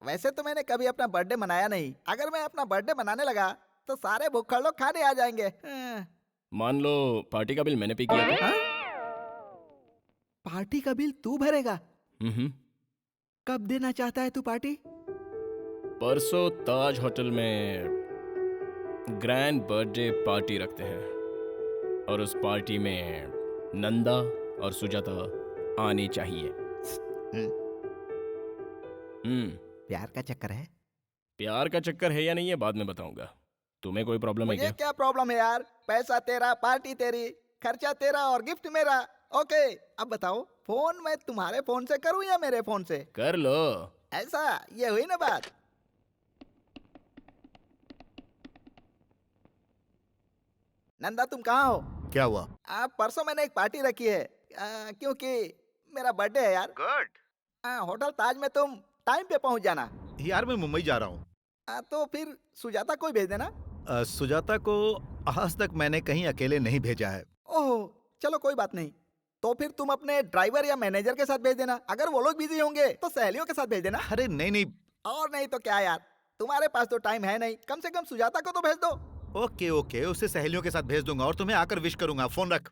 वैसे तो मैंने कभी अपना बर्थडे मनाया नहीं। अगर मैं अपना बर्थडे मनाने लगा तो सारे भुक्खड़ लोग खाने आ जाएंगे। मान लो पार्टी का बिल मैंने पे किया था। पार्टी का बिल तू भरेगा? हम्म। कब देना चाहता है तू पार्टी? परसों ताज होटल में ग्रैंड बर्थडे पार्टी रखते हैं, और उस पार्टी में नंदा और सुजाता आनी चाहिए। प्यार का चक्कर है? प्यार का चक्कर है या नहीं, है बाद में बताऊंगा। तुम्हें कोई प्रॉब्लम है मुझे क्या? क्या प्रॉब्लम है यार? पैसा तेरा, पार्टी तेरी, खर्चा तेरा और गिफ्ट मेरा। ओके, अब बताओ, फोन मैं तुम्हारे फोन से करूं या मेरे फोन से? कर लो। ऐसा, ये हुई ना बात। नंदा, तुम कहाँ हो? क्या हुआ? परसों मैंने एक पार्टी रखी है, क्योंकि मेरा बर्थडे है यार। गुड। होटल ताज में तुम टाइम पे पहुंच जाना। यार मैं मुंबई जा रहा हूँ। तो फिर सुजाता को ही भेज देना। सुजाता को आज तक मैंने कहीं अकेले नहीं भेजा है। ओह चलो कोई बात नहीं, तो फिर तुम अपने ड्राइवर या मैनेजर के साथ भेज देना। अगर वो लोग बिजी होंगे तो सहेलियों के साथ भेज देना। अरे नहीं नहीं। और नहीं तो क्या यार, तुम्हारे पास तो टाइम है नहीं, कम से कम सुजाता को तो भेज दो। ओके ओके, उसे सहेलियों के साथ भेज दूंगा और तुम्हें आकर विश करूंगा। फोन रख।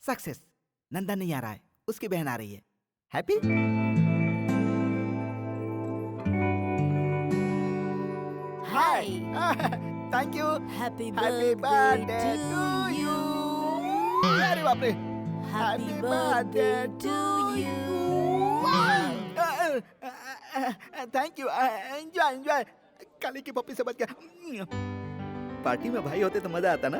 सक्सेस। नंदा नहीं आ रहा है, उसकी बहन आ रही है। Happy? Hi. Thank you. Happy happy birthday to you. अरे बाप रे। Happy birthday to you. Thank you. Enjoy enjoy. Kali की पप्पी से बच गया। पार्टी में भाई होते तो मजा आता ना।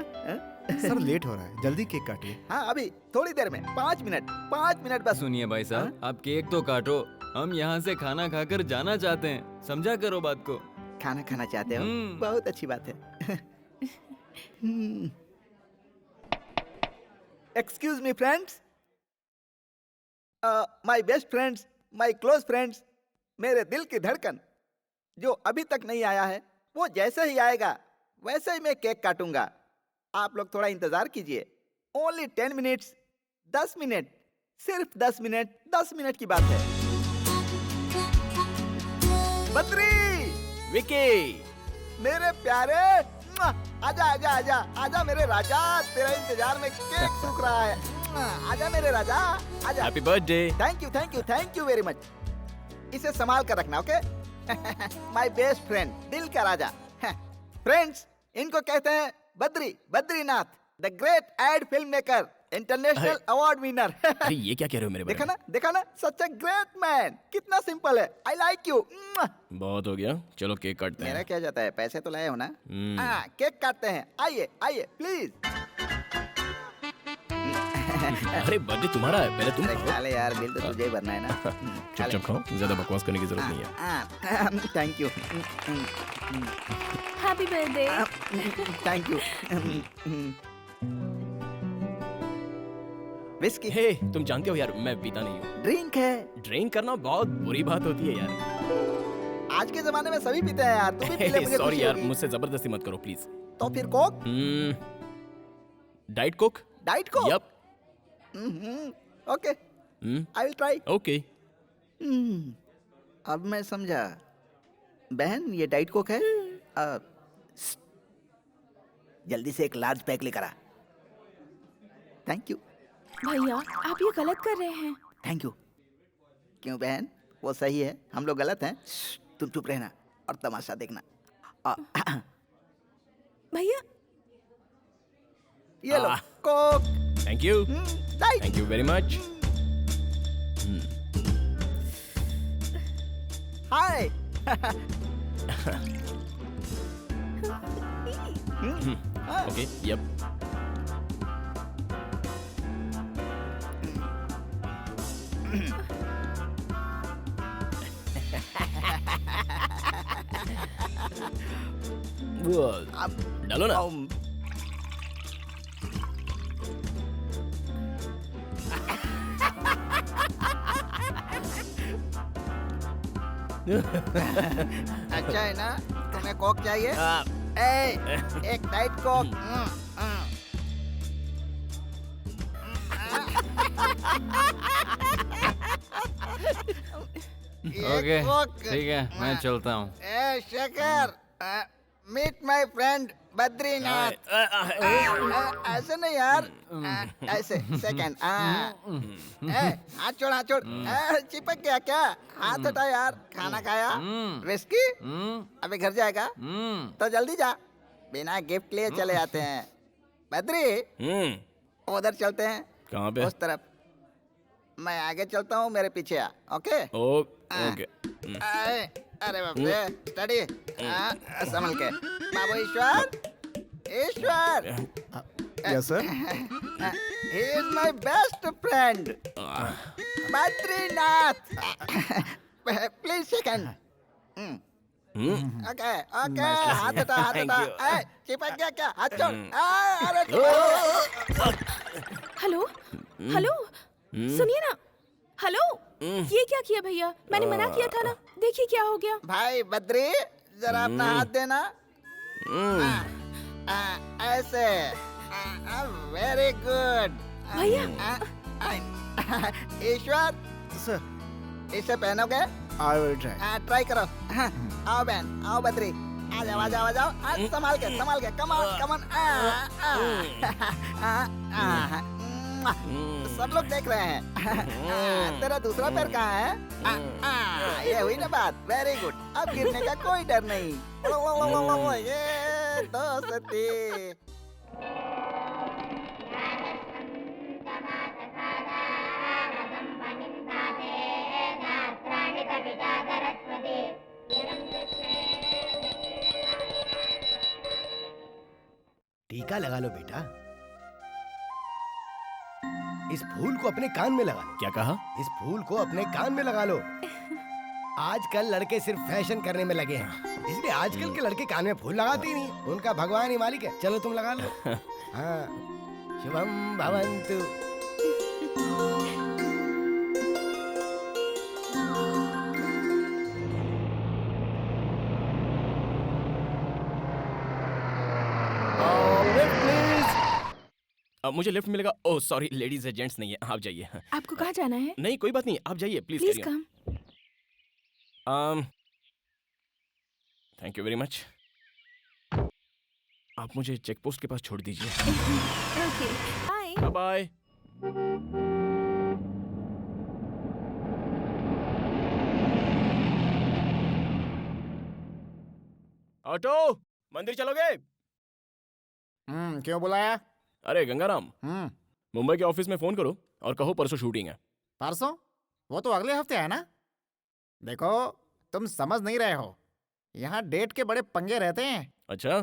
सर लेट हो रहा है, जल्दी केक काटिए। हाँ अभी थोड़ी देर में, 5 मिनट बस। सुनिए भाई साहब, आप केक तो काटो, हम यहाँ से खाना खाकर जाना चाहते हैं, समझा करो बात को। खाना खाना चाहते हो? बहुत अच्छी बात है। Excuse me friends, my best friends, my close friends, मेरे दिल की धड़कन जो अभी तक नहीं आया है, वो जैसे ही आएगा वैसे ही मैं केक काटूंगा। आप लोग थोड़ा इंतजार कीजिए। ओनली 10 मिनट्स, 10 मिनट, सिर्फ 10 मिनट, 10 मिनट की बात है। बद्री, विकी, मेरे प्यारे, आजा आजा आजा आजा मेरे राजा, तेरा इंतजार में केक सूख रहा है। आजा मेरे राजा, आजा। Happy birthday. Thank you very much. इसे संभाल कर रखना, ओके? माय बेस्ट फ्रेंड, दिल का राजा। फ्रेंड्स, इनको कहते हैं Badrinath, the great ad film maker, international award winner. अरे ये क्या कह रहे हो मेरे बारे में? देखा ना, सच ए ग्रेट मैन। कितना सिंपल है। I like you. बहुत हो गया, चलो केक काटते मेरा हैं। क्या जाता है, पैसे तो लाए हो ना? हाँ, केक काटते हैं। आइए प्लीज। अरे बर्थडे तुम्हारा है, पहले तुम अरे खाओ। खा ले यार, बिल तो तुझे ही भरना है ना। चुपचाप खाओ, ज्यादा बकवास करने की जरूरत नहीं है। Thank you. Happy birthday. Thank you. Whisky hey, तुम जानते हो यार, मैं पीता नहीं हूँ। ड्रिंक है। ड्रिंक करना बहुत बुरी बात होती है यार। आज के जमाने में सभी पीते हैं यार, तू भी पी ले, मुझे सॉरी खुशी यार, होगी। मुझसे जबरदस्ती मत करो प्लीज। तो फिर coke? Diet coke. Diet coke? Yup. Okay, I will try. Okay. अब मैं समझा। बहन, ये डाइट कोक है? जल्दी से एक लार्ज पैक लेकर आ। Thank you. भैया, आप ये गलत कर रहे हैं। Thank you. क्यों बहन, वो सही है, हम लोग गलत हैं? तुम चुप रहना और तमाशा देखना। भैया, ये लो Coke. Thank you, diet. Thank you very much. Hi. Okay, yup. डालो ना। अच्छा है ना? तुम्हें कोक चाहिए? एक डाइट कोक। ओके, ठीक है, मैं चलता हूँ। Shekhar, meet my friend Badrinath. ऐसे नहीं यार, ऐसे। सेकंड। हाथ छोड़, हाथ छोड़। चिपक गया क्या? हाथ हटा यार। खाना खाया? विस्की? अभी घर जाएगा तो जल्दी जा, बिना गिफ्ट लिए चले आते हैं। बद्री, उधर चलते हैं। कहाँ पे? उस तरफ। मैं आगे चलता हूँ, मेरे पीछे आ। ओके? ओके। अरे बाप रे, स्टडी। संभल के बाबू। Ishwar. Yes sir. He is my best friend, Badrinath. Please shake hand. Okay, हाथ हटा, हाथ हटा। चिपक गया क्या? हाथ छोड़। अरे हेलो हेलो, सुनिए ना। हेलो, ये क्या किया भैया? मैंने मना किया था ना, देखिए क्या हो गया। भाई बद्री, जरा अपना हाथ देना। ऐसे। Very good. भैया। ईश्वर, सर, इसे पहनोगे? I will try. ट्राई करो। आओ बहन, आओ बद्री, आ जाओ, आ जाओ, आ जाओ। संभाल के, कम ऑन, कम ऑन। सब लोग देख रहे हैं। तेरा दूसरा पैर कहाँ है? ये हुई ना बात। वेरी गुड, अब गिरने का कोई डर नहीं। ये दोस्ती। टीका लगा लो बेटा। इस फूल को अपने कान में लगा लो। क्या कहा? इस फूल को अपने कान में लगा लो। आजकल लड़के सिर्फ फैशन करने में लगे हैं, इसलिए आजकल के लड़के कान में फूल लगाते ही नहीं। उनका भगवान ही मालिक है। चलो तुम लगा लो। हाँ, शुभम भवन्तु। मुझे लिफ्ट मिलेगा? ओह सॉरी, लेडीज है, जेंट्स नहीं है। आप जाइए। आपको कहाँ जाना है? नहीं कोई बात नहीं, आप जाइए please. Please come. Thank you very much. आप मुझे चेक पोस्ट के पास छोड़ दीजिए। Okay, bye. बाय। ऑटो, मंदिर चलोगे? क्यों बुलाया? अरे गंगाराम, मुंबई के ऑफिस में फोन करो और कहो परसों शूटिंग है। परसों? वो तो अगले हफ्ते है ना। देखो, तुम समझ नहीं रहे हो, यहाँ डेट के बड़े पंगे रहते हैं। अच्छा।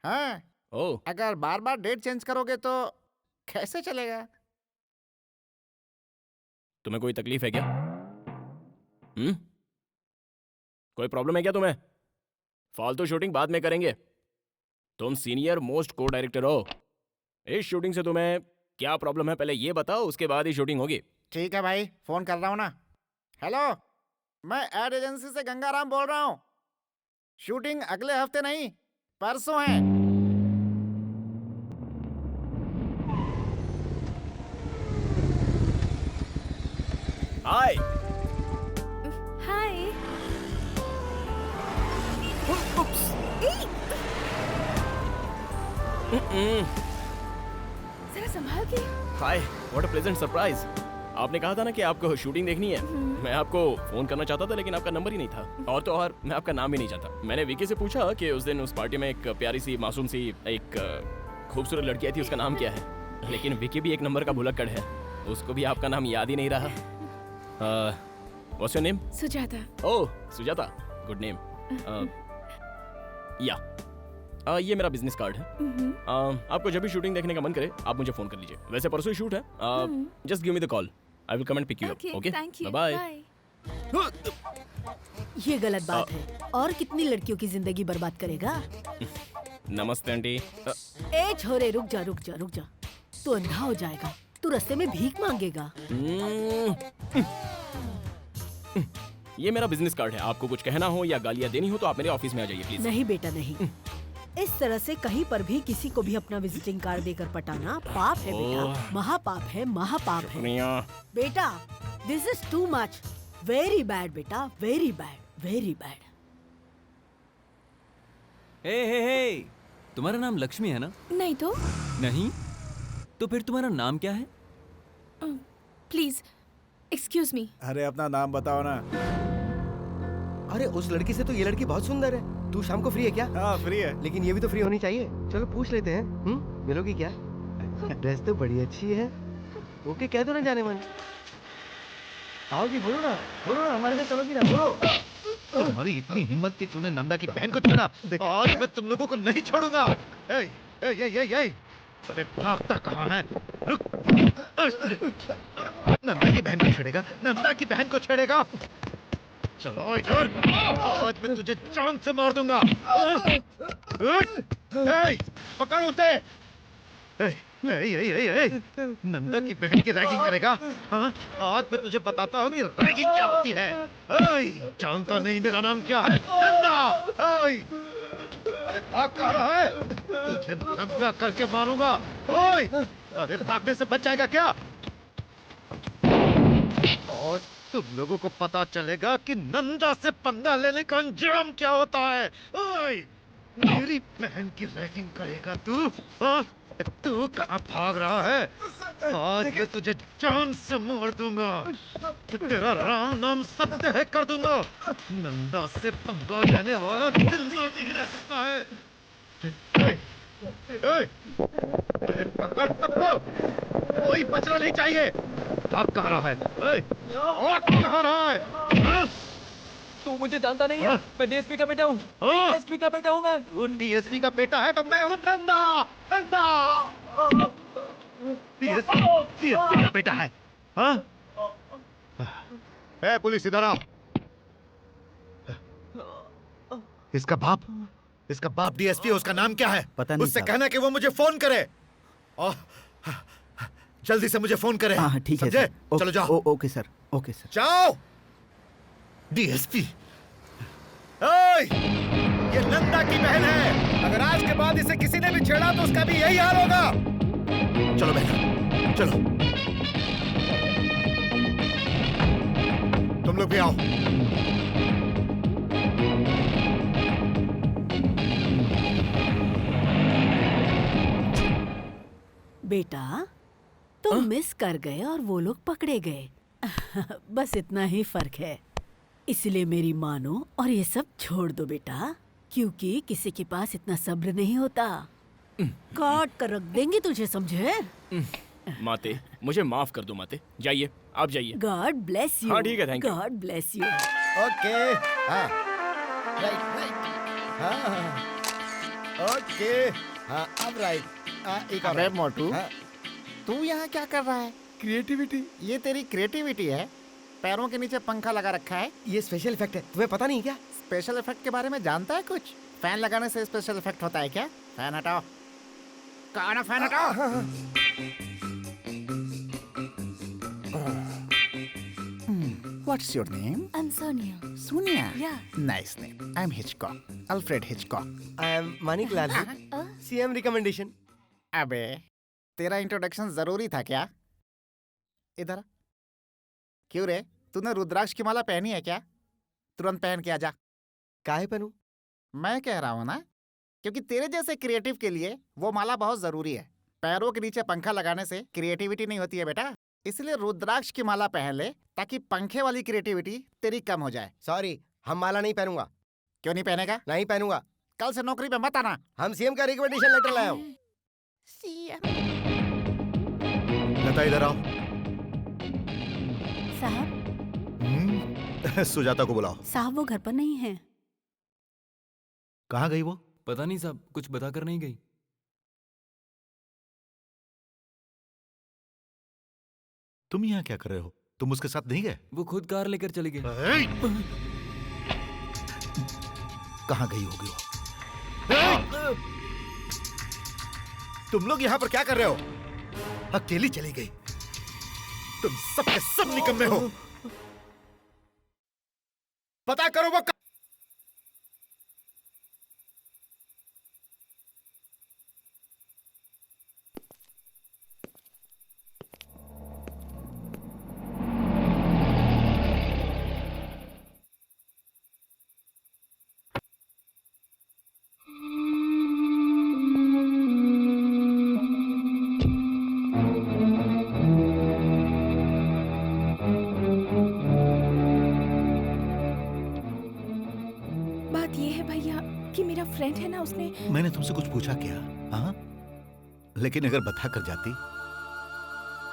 हाँ, ओह, अगर बार बार डेट चेंज करोगे तो कैसे चलेगा? तुम्हें कोई तकलीफ है क्या? कोई प्रॉब्लम है क्या तुम्हें? फालतू शूटिंग बाद में करेंगे। तुम सीनियर मोस्ट को डायरेक्टर हो। इस शूटिंग से तुम्हें क्या प्रॉब्लम है पहले ये बताओ, उसके बाद ही शूटिंग होगी। ठीक है भाई, फोन कर रहा हूँ ना। हेलो, मैं एड एजेंसी से गंगाराम बोल रहा हूँ। शूटिंग अगले हफ्ते नहीं, परसों है। हाय। हाय। जरा संभाल के। हाय, व्हाट अ प्लेजेंट सरप्राइज। आपने कहा था ना कि आपको शूटिंग देखनी है। मैं आपको फोन करना चाहता था लेकिन आपका नंबर ही नहीं था, और तो और मैं आपका नाम भी नहीं चाहता। मैंने विकी से पूछा कि उस दिन उस पार्टी में एक प्यारी सी मासूम सी एक खूबसूरत लड़की आई थी, उसका नाम क्या है। लेकिन विकी भी एक नंबर का भुलक्कड़ है, उसको भी आपका नाम याद ही नहीं रहा। What's your name? Sujata. Oh Sujata, good name. या ये मेरा बिजनेस कार्ड है। आपको जब भी शूटिंग देखने का मन करे आप मुझे फोन कर लीजिए। वैसे परसों ही शूट है। Just give me the call, I will come and pick you up. Okay, thank you. Bye. ये गलत बात है। और कितनी लड़कियों की जिंदगी बर्बाद करेगा? नमस्ते आंटी। ए छोरे, रुक जा रुक जा रुक जा। तू अंधा हो जाएगा, तू रास्ते में भीख मांगेगा। ये मेरा बिजनेस कार्ड है। आपको कुछ कहना हो या गालियाँ देनी हो तो आप मेरे ऑफिस में आ जाइए प्लीज। नहीं बेटा नहीं, इस तरह से कहीं पर भी किसी को भी अपना विजिटिंग कार्ड देकर पटाना पाप है बेटा, महापाप है, महापाप है बेटा। This is too much, very bad बेटा, वेरी बैड, वेरी बैड। हे, तुम्हारा नाम लक्ष्मी है ना? नहीं तो? नहीं? तो फिर तुम्हारा नाम क्या है? Please excuse me. अरे अपना नाम बताओ ना। अरे उस लड़की से तो ये लड़की बहुत सुंदर है। तू शाम को फ्री है क्या? हाँ फ्री है, लेकिन ये भी तो फ्री होनी चाहिए। चलो पूछ लेते हैं। मिलोगी क्या? ड्रेस तो बड़ी अच्छी है। ओके कह दो ना जाने मन। आओगी? बोलो ना हमारे साथ चलोगी ना? बोलो। तुम्हारी इतनी हिम्मत कि तूने नंदा की बहन को चुना। आज मैं तुम लोगों को नहीं छोड़ूंगा। अरे भागता कहाँ है? रुक। नंदा की बहन को छेड़ेगा, नंदा की बहन को छेड़ेगा। चलो इधर, आज मैं तुझे जान से मार दूंगा। पकड़ उसे। नंदा की बहन की रैगिंग करेगा? हाँ, आज मैं तुझे बताता हूँ रैगिंग क्या होती है। जानता नहीं मेरा नाम क्या है? नंदा। अरे भाग कहाँ रहा है? तुझे नंगा करके मारूंगा। ओए! अरे भागने से बच जाएगा क्या? और तुम लोगों को पता चलेगा कि नंदा से पंगा लेने का अंजाम क्या होता है। ओए! मेरी बहन की रैगिंग करेगा तू? हाँ? तू कहाँ भाग रहा है? आज मैं तुझे जान से मार दूंगा। तेरा राम नाम सत्य है कर दूंगा। नंदा से पंगा लेने वाला जिंदा नहीं रह सकता है। पकड़, कोई बचना नहीं चाहिए। आप कहाँ रहा है? और कहाँ रहा है? हाँ? तू मुझे जानता नहीं है। मैं डीएसपी का बेटा हूँ। डीएसपी का बेटा हूँ मैं। तू डीएसपी का बेटा है तो मैं हूँ नंदा। नंदा डीएसपी का बेटा है। हाँ? ए, पुलिस इधर आओ। इसका बाप डीएसपी है। उसका नाम क्या है? पता नहीं उससे साहब। कहना कि वो मुझे फोन करे और जल्दी से मुझे फोन करे। हाँ ठीक है समझे? सर। चलो जाओ। Okay sir, okay sir. जाओ। डीएसपी, ओए, ये नंदा की बहन है। अगर आज के बाद इसे किसी ने भी छेड़ा तो उसका भी यही हाल होगा। चलो बहन, चलो। तुम लोग भी आओ। बेटा तुम मिस कर गए और वो लोग पकड़े गए। बस इतना ही फर्क है। इसलिए मेरी मानो और ये सब छोड़ दो बेटा, क्योंकि किसी के पास इतना सब्र नहीं होता। काट कर रख देंगे तुझे, समझे? माते, मुझे माफ कर दो माते। जाइए, आप जाइए। God bless you. हाँ, ठीक है, thank you। God bless you. Okay, हाँ, राइट, हाँ, ओके, हाँ, अब राइट, एक अबे मोटू, हाँ, तू यहाँ क्या कर रहा है? क्रिएटिविटी। ये तेरी क्रिएटिविटी है? पैरों के नीचे पंखा लगा रखा है। ये स्पेशल इफेक्ट है, तुम्हें पता नहीं क्या? स्पेशल इफेक्ट के बारे में जानता है कुछ? फैन लगाने से स्पेशल इफेक्ट होता है क्या? फैन हटाओ। कौन है फैन हटाओ? What's your name? I'm Sonia. Sonia. Yeah. Nice name. I'm Hitchcock. Alfred Hitchcock. I am Manik Lal, CM recommendation. अबे, तेरा इंट्रोडक्शन जरूरी था क्या? इधर आ। क्यों रे? तूने रुद्राक्ष की माला पहनी है क्या? तुरंत पहन के आजा। काहे पहनूं? मैं कह रहा हूँ ना, क्योंकि तेरे जैसे क्रिएटिव के लिए वो माला बहुत जरूरी है। पैरों के नीचे पंखा लगाने से क्रिएटिविटी नहीं होती है बेटा। इसलिए रुद्राक्ष की माला पहन ले ताकि पंखे वाली क्रिएटिविटी तेरी कम हो जाए। सॉरी, हम माला नहीं पहनूंगा। क्यों नहीं पहनेगा? नहीं पहनूंगा। कल से नौकरी पे मत आना। हम सीएम का रिकमेंडेशन लेटर लाए हूँ। लता इधर आओ। साहब, सुजाता को बुलाओ। साहब वो घर पर नहीं है। कहाँ गई वो? पता नहीं साहब, कुछ बताकर नहीं गई। तुम यहाँ क्या कर रहे हो? तुम उसके साथ नहीं गए? वो खुद कार लेकर चली गई। कहाँ गई होगी वो? तुम लोग यहाँ पर क्या कर रहे हो? अकेली चली गई। तुम सब के सब निकम्मे हो। पता करो वो बात ये है भैया कि मेरा फ्रेंड है ना, उसने मैंने तुमसे कुछ पूछा क्या? हाँ? लेकिन अगर बता कर जाती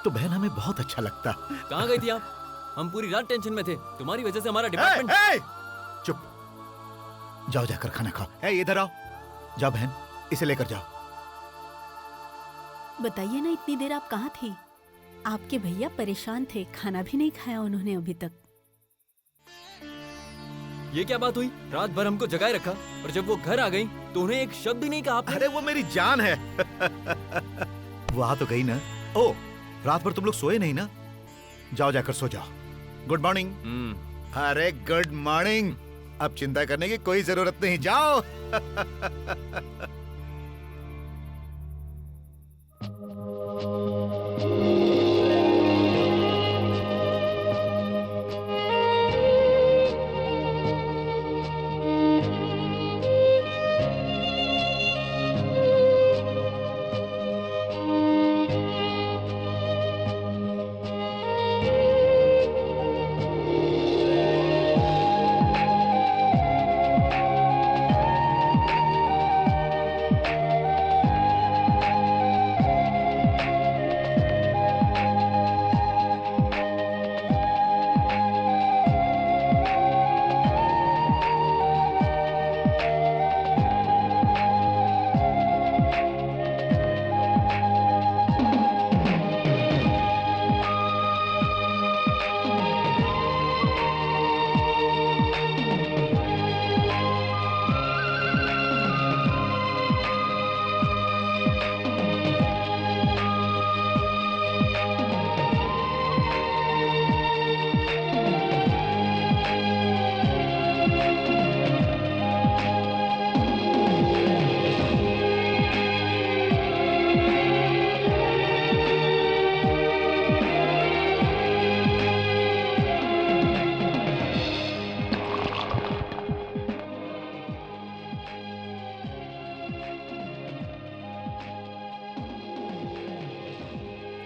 तो बहन हमें बहुत अच्छा लगता। कहाँ गई थी आप? हम पूरी रात टेंशन में थे। तुम्हारी वजह से हमारा डिपार्टमेंट। चुप, जाओ जाकर खाना खाओ। इधर आओ। जाओ बहन, इसे लेकर जाओ। बताइए ना, इतनी देर आप कहाँ थी? आपके भैया परेशान थे, खाना भी नहीं खाया उन्होंने अभी तक। ये क्या बात हुई? रात भर हमको जगाए रखा और जब वो घर आ गई तो उन्हें एक शब्द भी नहीं कहा आपने। अरे वो मेरी जान है। वो आ तो गई ना। ओ, रात भर तुम लोग सोए नहीं ना? जाओ जाकर सो जाओ। Good morning. अरे गुड मॉर्निंग। अब चिंता करने की कोई जरूरत नहीं, जाओ।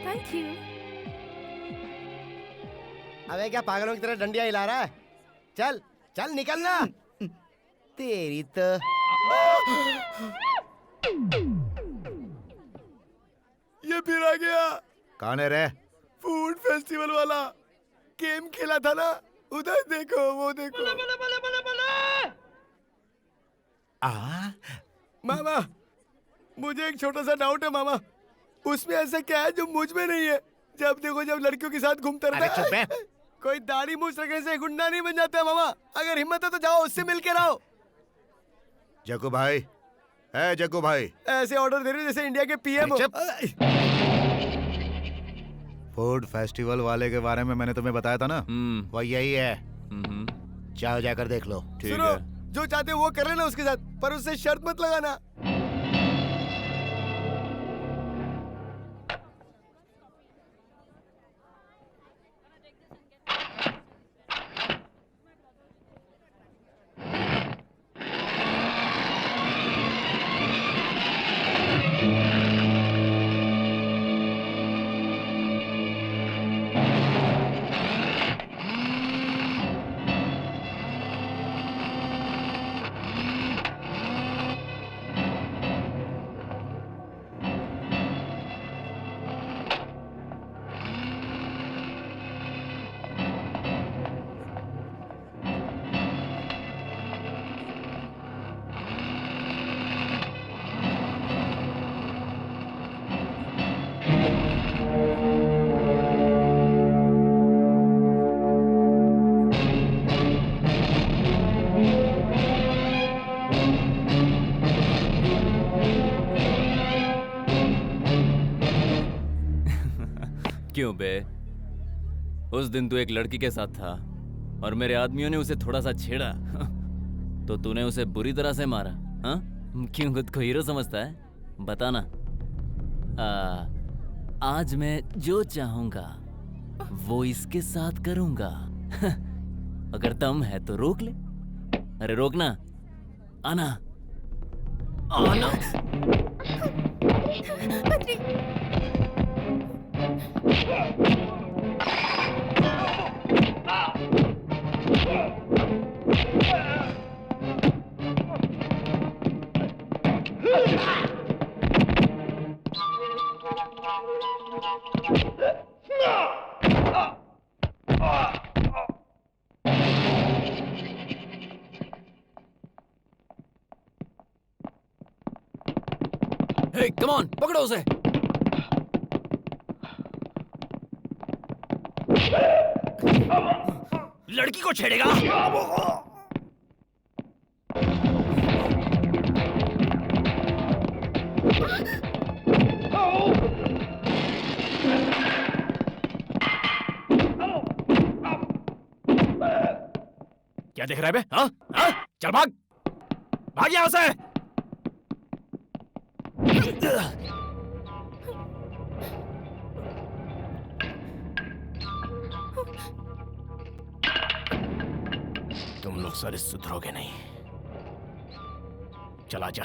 Thank you. अबे क्या पागलों की तरह डंडिया हिला रहा है? चल चल निकलना। तेरी तो ये फिर आ गया कौन है रे? फूड फेस्टिवल वाला। गेम खेला था ना, उधर देखो, वो देखो। मामा, मुझे एक छोटा सा डाउट है मामा। उसमें ऐसा क्या है जो मुझ में नहीं है? जब देखो जब लड़कियों के साथ घूमता रहता है। कोई दाढ़ी मूछ रखने से गुंडा नहीं बन जाता है मामा। अगर हिम्मत है तो जाओ उससे मिल के रहो। जग्गू भाई, है जग्गू भाई, ऐसे ऑर्डर दे रहे हो जैसे इंडिया के पीएम हो। फूड फेस्टिवल वाले के बारे में मैंने तुम्हें बताया था ना, वो यही है। चाहो जाकर देख लो। सुनो, जो चाहते हो वो कर लेना उसके साथ, पर उससे शर्त मत लगाना। क्यों बे? उस दिन तू एक लड़की के साथ था और मेरे आदमियों ने उसे थोड़ा सा छेड़ा तो तूने उसे बुरी तरह से मारा। हाँ? क्यों खुद को हीरो समझता है? बताना। आज मैं जो चाहूंगा वो इसके साथ करूंगा। अगर दम है तो रोक ले। अरे रोकना, आना आना। Hey, come on, पकड़ो उसे। लड़की को छेड़ेगा? क्या देख रहा है बे? हाँ? हाँ? चल भाग! भाग यहाँ से! तुम लोग सारे सुधरोगे नहीं। चला जा।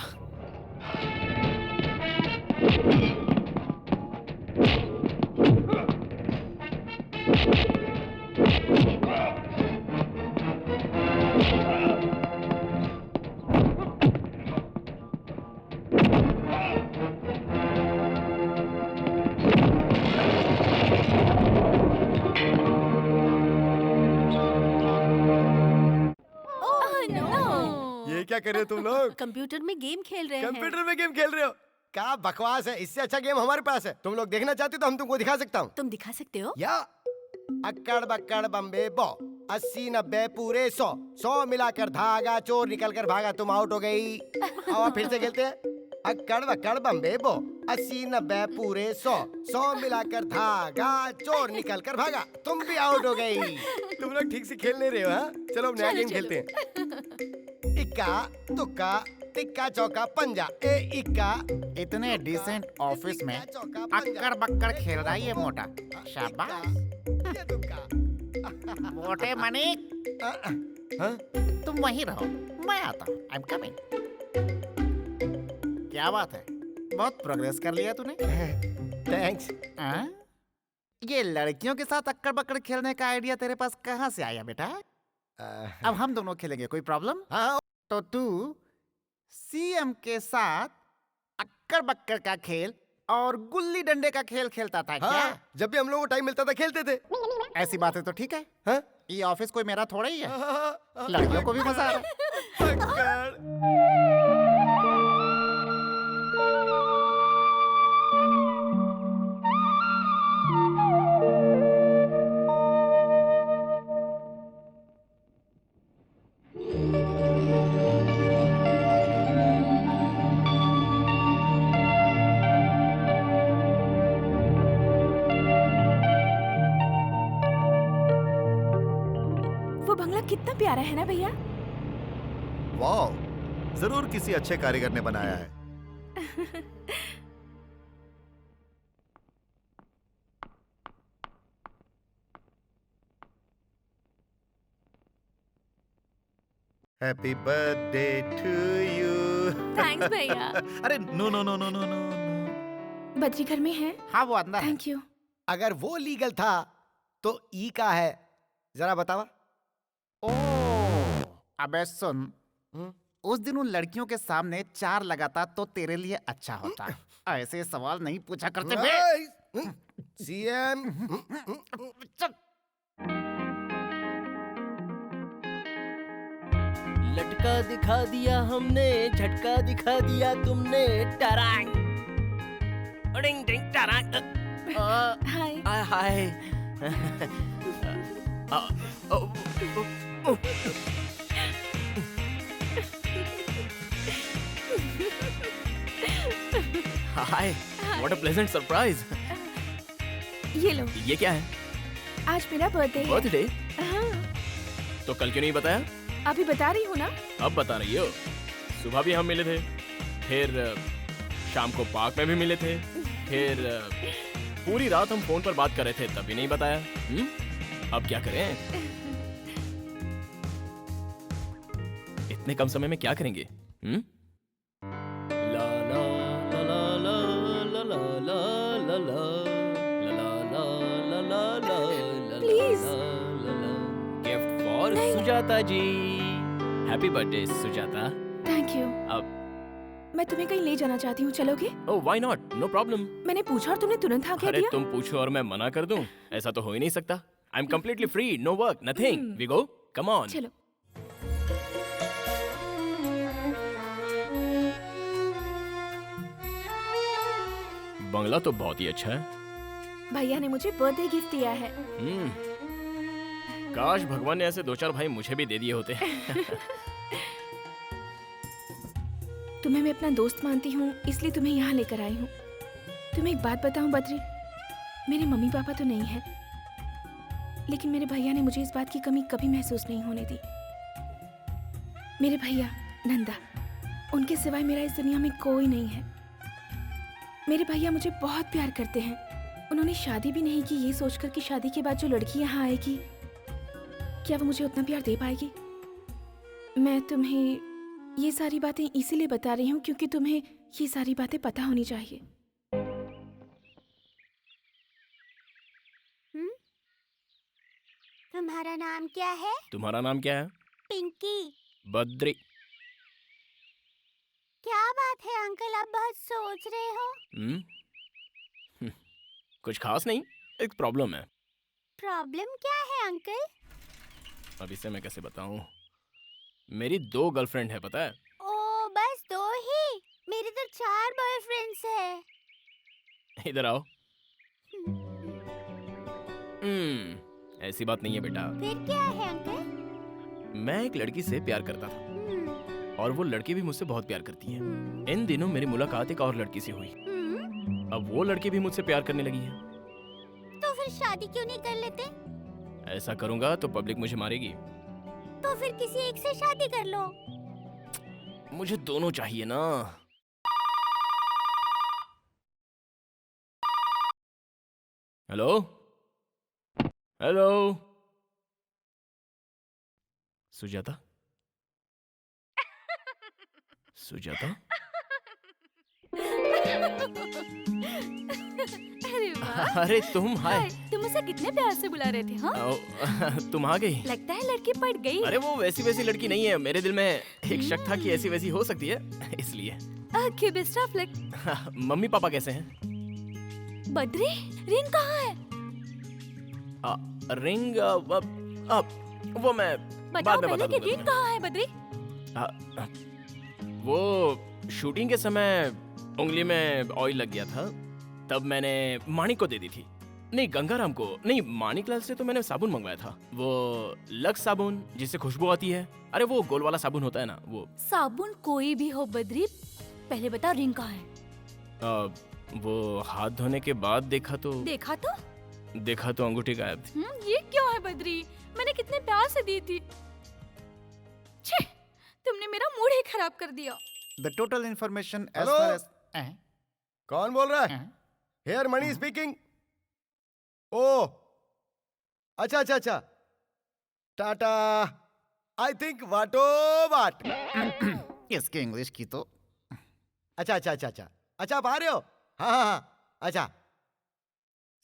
ये क्या कर रहे हो तुम लोग? कंप्यूटर में गेम खेल रहे हैं। कंप्यूटर में गेम खेल रहे हो? क्या बकवास है, इससे अच्छा गेम हमारे पास है। तुम लोग देखना चाहते हो तो हम तुमको दिखा सकता हूँ। तुम दिखा सकते हो? या अक्कड़ बक्कड़ बम्बे बो, 80 90 पूरे 100, 100 मिलाकर धागा, चोर निकल कर भागा, तुम आउट हो गई। और फिर से खेलते हैं। अक्कड़ बक्कड़ बम्बे बो, 80 90 पूरे 100, 100 मिलाकर धागा, चोर निकल कर भागा, तुम भी आउट हो गई। तुम लोग ठीक से खेल नहीं रहे हो, हाँ? चलो अब नया गेम खेलते हैं। इक्का तुक्का टिक्का चौका पंजा, ए इक्का। इतने डिसेंट ऑफिस में अक्कड़ बक्कड़ खेल रहा है ये मोटा। शाबाश। ये तुक्का। मोटे मनिक, हाँ? तुम वहीं रहो, मैं आता हूँ। I am coming. क्या बात है, बहुत प्रोग्रेस कर लिया तूने। थैंक्स। हाँ? ये लड़कियों के साथ अक्कड़ बक्कड़ खेलने का आइडिया तेरे पास कहाँ से आया बेटा? अब हम दोनों खेलेंगे, कोई प्रॉब्लम? हाँ। तो तू सीएम के साथ अक्कड़ बक्कड़ का खेल और गुल्ली डंडे का खेल खेलता था क्या? हाँ, जब भी हम लोगों को टाइम मिलता था खेलते थे। ऐसी बातें तो ठीक है। हाँ? ये ऑफिस कोई मेरा थोड़ा ही है। हाँ, लड़कियों को भी मजा आ रहा है। अक्कड़। वो बंगला कितना प्यारा है ना भैया। वाह, जरूर किसी अच्छे कारीगर ने बनाया है। Happy birthday to you. Thanks भैया। अरे no no no no no no. Badri घर में है? हाँ, वो अंदर है। Thank you. अगर वो लीगल था तो ई का है, जरा बतावा। ओह, अबे सुन, हम्म? उस दिन उन लड़कियों के सामने 4 लगाता तो तेरे लिए अच्छा होता। ऐसे सवाल नहीं पूछा करते बे। सीएम। चल। लटका दिखा दिया हमने, झटका दिखा दिया तुमने, टरांग डिंग डिंग टरांग। हाय। Hi. Hi, what a pleasant surprise. ये लो, ये क्या है? आज मेरा बर्थडे है। बर्थडे? हाँ, तो कल क्यों नहीं बताया? अभी बता रही हूँ ना। अब बता रही हो? सुबह भी हम मिले थे, फिर शाम को पार्क में भी मिले थे, फिर पूरी रात हम फोन पर बात कर रहे थे, तब भी नहीं बताया। अब क्या करें? इतने कम समय में क्या करेंगे? ला ला ला ला ला ला ला ला ला ला ला ला ला ला। Please. Gift for Sujata ji. Happy birthday Sujata. Thank you. अब मैं तुम्हें कहीं ले जाना चाहती हूँ, चलोगे? Oh why not, no problem. मैंने पूछा और तुमने तुरंत हाँ कह अरे दिया। तुम पूछो और मैं मना कर दूं? ऐसा तो हो ही नहीं सकता। I am completely free, no work, nothing. We go, come on. चलो। बंगला तो बहुत ही अच्छा है। भैया ने मुझे बर्थडे गिफ्ट दिया है। काश भगवान ने ऐसे 2-4 भाई मुझे भी दे दिए होते। तुम्हें मैं अपना दोस्त मानती हूँ, इसलिए तुम्हें यहाँ लेकर आई हूँ। तुम्हें एक बात बताऊँ बद्री, मेरे मम्मी पापा तो नहीं है, लेकिन मेरे भैया ने मुझे इस बात की कमी कभी महसूस नहीं होने दी। मेरे भैया नंदा, उनके सिवाय मेरा इस दुनिया में कोई नहीं है। मेरे भैया मुझे बहुत प्यार करते हैं। उन्होंने शादी भी नहीं की ये सोचकर कि शादी के बाद जो लड़की यहाँ आएगी क्या वो मुझे उतना प्यार दे पाएगी। मैं तुम्हें ये सारी बातें इसीलिए बता रही हूँ क्योंकि तुम्हें ये सारी बातें पता होनी चाहिए। तुम्हारा नाम क्या है? तुम्हारा नाम क्या है? पिंकी। बद्री। क्या बात है अंकल, आप बहुत सोच रहे हो? कुछ खास नहीं, एक प्रॉब्लम है। प्रॉब्लम क्या है अंकल? अब इसे मैं कैसे बताऊं? मेरी 2 गर्लफ्रेंड है, पता है? ओ बस 2 ही? मेरे तो 4 बॉयफ्रेंड्स है। इधर आओ। ऐसी बात नहीं है बेटा। फिर क्या है अंकल? मैं एक लड़की से प्यार करता था और वो लड़की भी मुझसे बहुत प्यार करती है। इन दिनों मेरी मुलाकात एक और लड़की से हुई। अब वो लड़की भी मुझसे प्यार करने लगी है। तो फिर शादी क्यों नहीं कर लेते? ऐसा करूंगा तो पब्लिक मुझे मारेगी। तो फिर किसी एक से शादी कर लो। मुझे दोनों चाहिए ना। Hello hello, Sujata? सुजाता? अरे वाह। अरे तुम, हाय। तुम उसे कितने प्यार से बुला रहे थे? हाँ, तुम आ गई। लगता है लड़की पड़ गई। अरे वो वैसी लड़की नहीं है। मेरे दिल में एक शक था कि ऐसी वैसी हो सकती है, इसलिए। Okay, best of luck. Mummy papa कैसे हैं? बद्री, रिंग कहाँ है? रिंग वो मैं बताओ बाद में पहले बता कि रिंग दूंगा कहाँ है बद्री? तुम्हें। वो शूटिंग के समय उंगली में ऑयल लग गया था, तब मैंने माणिक को दे दी थी। नहीं, गंगाराम को नहीं, माणिकलाल से तो मैंने साबुन मंगवाया था। वो लक्स साबुन, जिससे खुशबू आती है। अरे वो गोल वाला साबुन होता है ना, वो। साबुन कोई भी हो बद्री, पहले बताओ रिंग कहाँ है? वो हाथ धोने के बाद देखा तो अंगूठी गायब थी। ये क्यों है बद्री? मैंने कितने प्यार से दी थी। छे, तुमने मेरा मूड ही खराब कर दिया। The total information as Hello? far as कौन बोल रहा है? Hair money speaking. ओ अच्छा। टाटा। आई थिंक वाटो वाट। इसके इंग्लिश की तो अच्छा आप आ रहे हो? हाँ। अच्छा,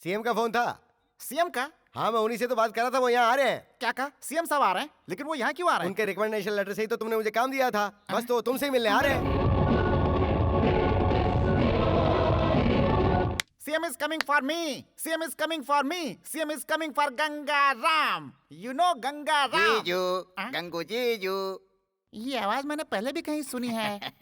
सीएम का फोन था। सीएम का? हाँ, मैं उन्हीं से तो बात कर रहा था, वो यहाँ आ रहे हैं। क्या कहा? सीएम साहब आ रहे हैं? लेकिन वो यहाँ क्यों आ रहे हैं? उनके रिकमेंडेशन लेटर से ही तो तुमने मुझे काम दिया था। बस तो तुमसे ही मिलने आ रहे हैं। CM is coming for me. CM is coming for me. CM is coming for Gangaram. You know Gangaram? जीजू, गंगू जीजू। ये आवाज मैंने पहले भी कहीं सुनी है।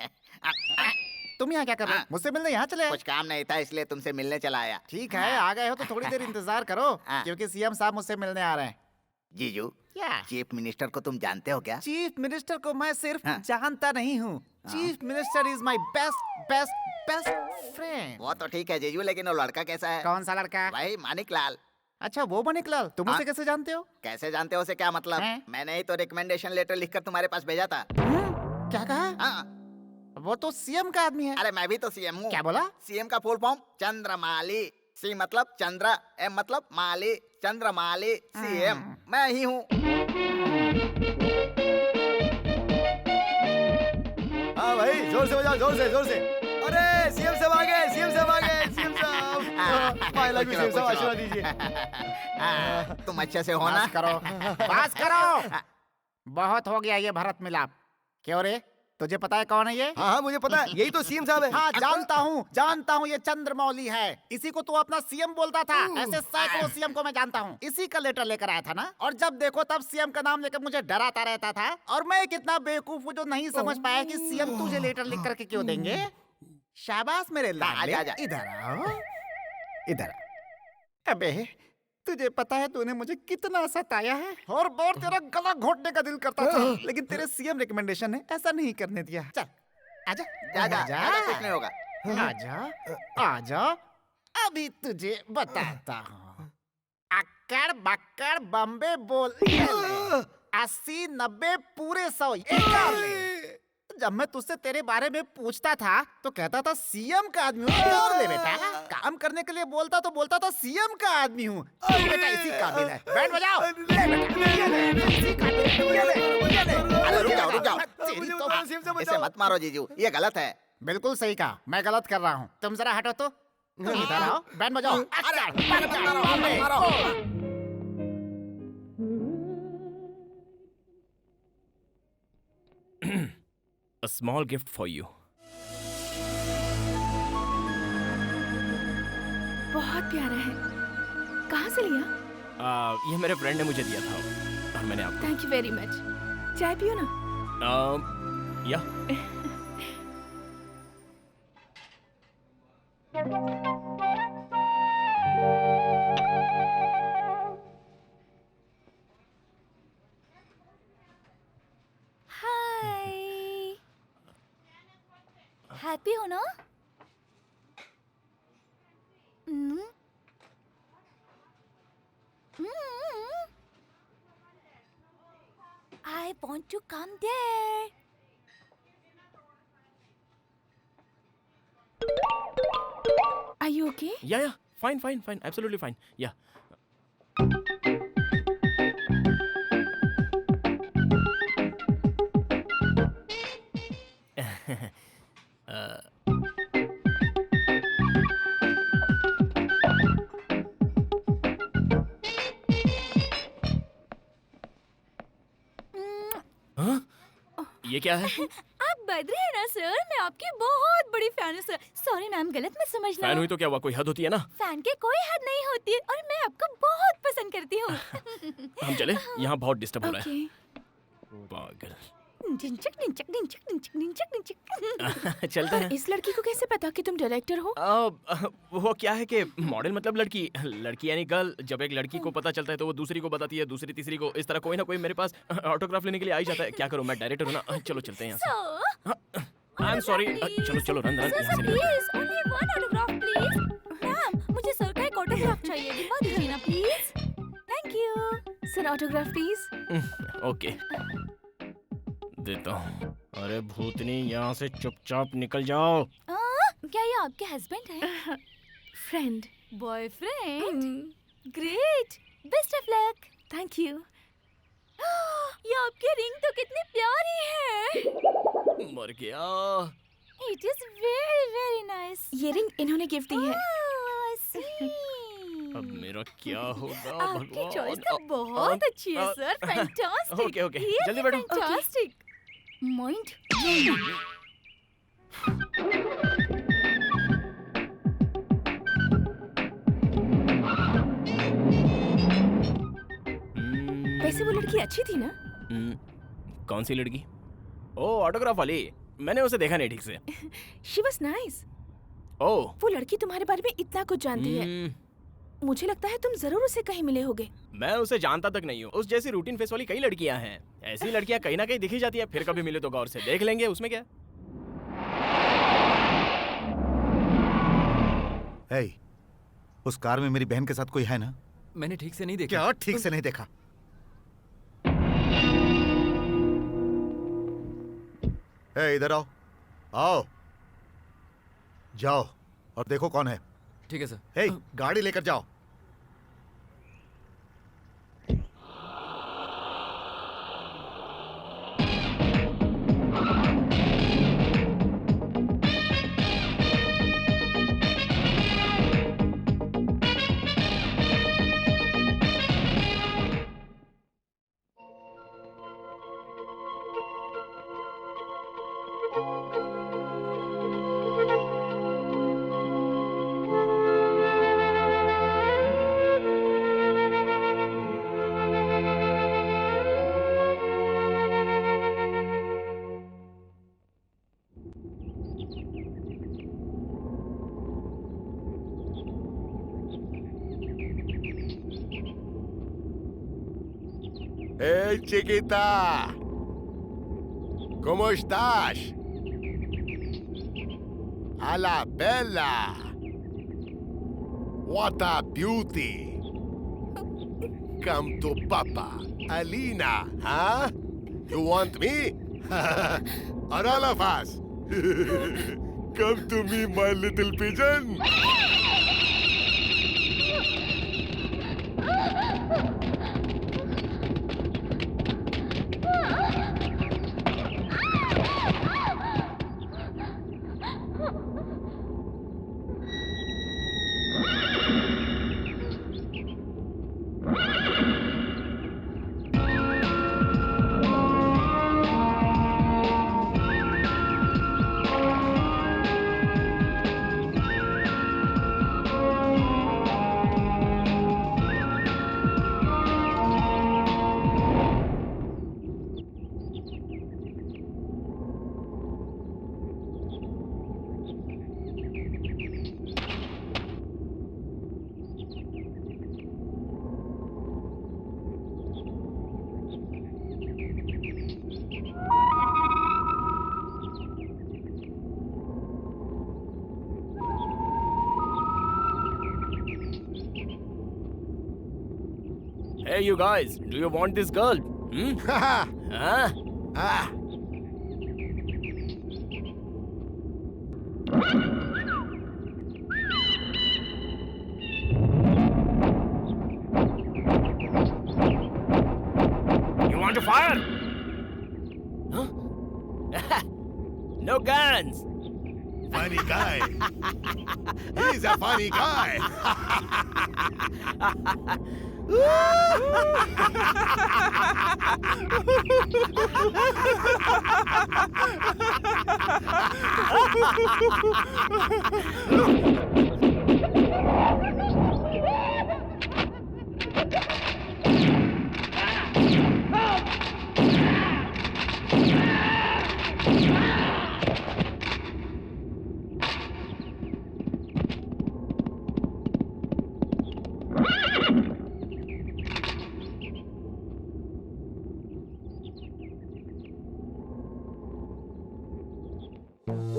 तुम यहाँ क्या कर रहे हो? मुझसे मिलने यहाँ चले आए? कुछ काम नहीं था इसलिए तुमसे मिलने चला आया। ठीक है, आ गए हो तो थोड़ी देर इंतजार करो, क्योंकि सीएम साहब मुझसे मिलने आ रहे हैं। जीजू, क्या? चीफ मिनिस्टर को तुम जानते हो क्या? चीफ मिनिस्टर को मैं सिर्फ जानता नहीं हूँ। Chief minister is my best friend. वो तो ठीक है जीजू, लेकिन वो लड़का कैसा है? कौन सा लड़का? भाई मानिकलाल। अच्छा, वो मानिकलाल। तुम उसे कैसे जानते हो? कैसे जानते हो उसे क्या मतलब? मैंने ही तो रिकमेंडेशन लेटर लिखकर तुम्हारे पास भेजा था। क्या कहा? वो तो सीएम का आदमी है। अरे मैं भी तो सीएम हूँ। क्या बोला? सीएम का फुल फॉर्म चंद्रमाली। सी मतलब चंद्र, एम मतलब माली, चंद्रमाली सीएम मैं ही हूँ। हाँ भाई, जोर से बजाओ, जोर से। अरे सीएम साहब आ गए। सीएम साहब आशीर्वाद दीजिए। तुम अच्छे से हो ना? बात करो। बहुत हो गया ये भरत मिलाप। क्यों रे, तुझे पता है कौन है ये? हाँ, मुझे पता है, यही तो सीएम साहब है। हाँ, जानता हूँ ये चंद्रमौली है। इसी को तू अपना सीएम बोलता था। ऐसे सैकड़ों सीएम को मैं जानता हूँ। इसी का लेटर लेकर आया था ना, और जब देखो तब सीएम का नाम लेकर मुझे डराता रहता था। और मैं कितना बेवकूफ हूँ जो नहीं समझ पाया कि सीएम तुझे लेटर लिख करके क्यों देंगे। शाबाश मेरे लाडले। इधर आओ, इधर। अबे, तुझे पता है तूने मुझे कितना सताया है, और बहुत तेरा गला घोटने का दिल करता था, लेकिन तेरे सीएम रिकमेंडेशन ने ऐसा नहीं करने दिया। चल आजा, जा, कुछ नहीं होगा। आजा, अभी तुझे बताता हूँ। अक्कड़ बक्कड़ बम्बे बोल। 80, 90, पूरे 100 एक कार ले। जब मैं तुझसे तेरे बारे में पूछता था तो कहता था सीएम का आदमी हूँ। और ले बेटा, काम करने के लिए बोलता था सीएम का आदमी हूँ। बेटा इसी काबिल है, बैंड बजाओ। ले बेटा, ये ले, इसी काबिल है, ये ले, ये ले। अरे रुक जाओ, रुक जाओ। तेरी तो ऐसे मत मारो जीजू, ये गलत है। बिल्कुल सही कहा, मैं गलत कर रहा हूँ। तुम जरा हटो तो। तुम इधर आओ, बैंड बजाओ। A small gift for you. बहुत प्यारा है। कहाँ से लिया? ये मेरे फ्रेंड ने मुझे दिया था और मैंने आपको। Thank you very much. चाय पियो ना। या हाय, हैप्पी हो ना? I want to come there. Are you okay? या fine, absolutely fine. या ये क्या है? आप बद्री है ना सर? मैं आपकी बहुत बड़ी फैन हूँ सर। सॉरी मैम, गलत मत समझना। फैन हुई तो क्या हुआ, कोई हद होती है ना। फैन के कोई हद नहीं होती है और मैं आपको बहुत पसंद करती हूँ। हम चले, यहाँ बहुत डिस्टर्ब हो रहा है। Okay. पागल। डिंचक डिंचक डिंचक डिंचक डिंचक डिंचक। चलते हैं। इस लड़की को कैसे पता कि तुम डायरेक्टर हो? वो क्या है कि मॉडल मतलब लड़की, लड़की यानी गर्ल। जब एक लड़की को पता चलता है तो वो दूसरी को बताती है, दूसरी तीसरी को। इस तरह कोई ना कोई मेरे पास ऑटोग्राफ लेने के लिए आ ही जाता है। क्या करूं, मैं डायरेक्टर हूं ना। चलो चलते हैं यहाँ से। I am sorry. चलो चलो रन रन यहाँ से निकल। Please only one autograph please. Ma'am, मुझे सर का एक ऑटोग्राफ चाहिए, दिखा दीजिए ना please. Thank you sir, autograph please. Okay, देता हूँ। अरे भूतनी, यहाँ से चुपचाप निकल जाओ। क्या ये आपके हस्बैंड है? Friend. Boyfriend? Great, best of luck. Thank you. ये आपकी रिंग तो कितनी प्यारी है। मर गया। It is very very nice. ये रिंग इन्होंने गिफ्ट दी है। अब मेरा क्या होगा आपकी चॉइस तो भगवान। बहुत अच्छी है सर। फैंटास्टिक। ओके, ओके, जल्दी बैठो। फैंटास्टिक। माइंड। वैसे वो लड़की अच्छी थी ना? कौन सी लड़की? ओ, ऑटोग्राफ वाली। मैंने उसे देखा नहीं ठीक से। She was nice. ओह, वो लड़की तुम्हारे बारे में इतना कुछ जानती है। मुझे लगता है तुम जरूर उसे कहीं मिले होगे। मैं उसे जानता तक नहीं हूँ। उस जैसी रूटीन फेस वाली कई लड़कियां हैं। ऐसी लड़कियां कहीं ना कहीं दिखी जाती है। फिर कभी मिले तो गौर से देख लेंगे, उसमें क्या। हे, उस कार में मेरी बहन के साथ कोई है ना? मैंने ठीक से नहीं देखा। क्या ठीक से नहीं देखा? हे, इधर आओ, आओ, जाओ और देखो कौन है। ठीक है सर। हे, गाड़ी लेकर जाओ। Hey, chiquita. ¿Cómo estás? A la bella. What a beauty. Welcome to Papa. Alina, huh? You want me? Or all of us? Come to me, my little pigeon. Hey, you guys, do you want this girl? Huh? Ah. You want to fire? Huh? No guns. Funny guy. He's a funny guy.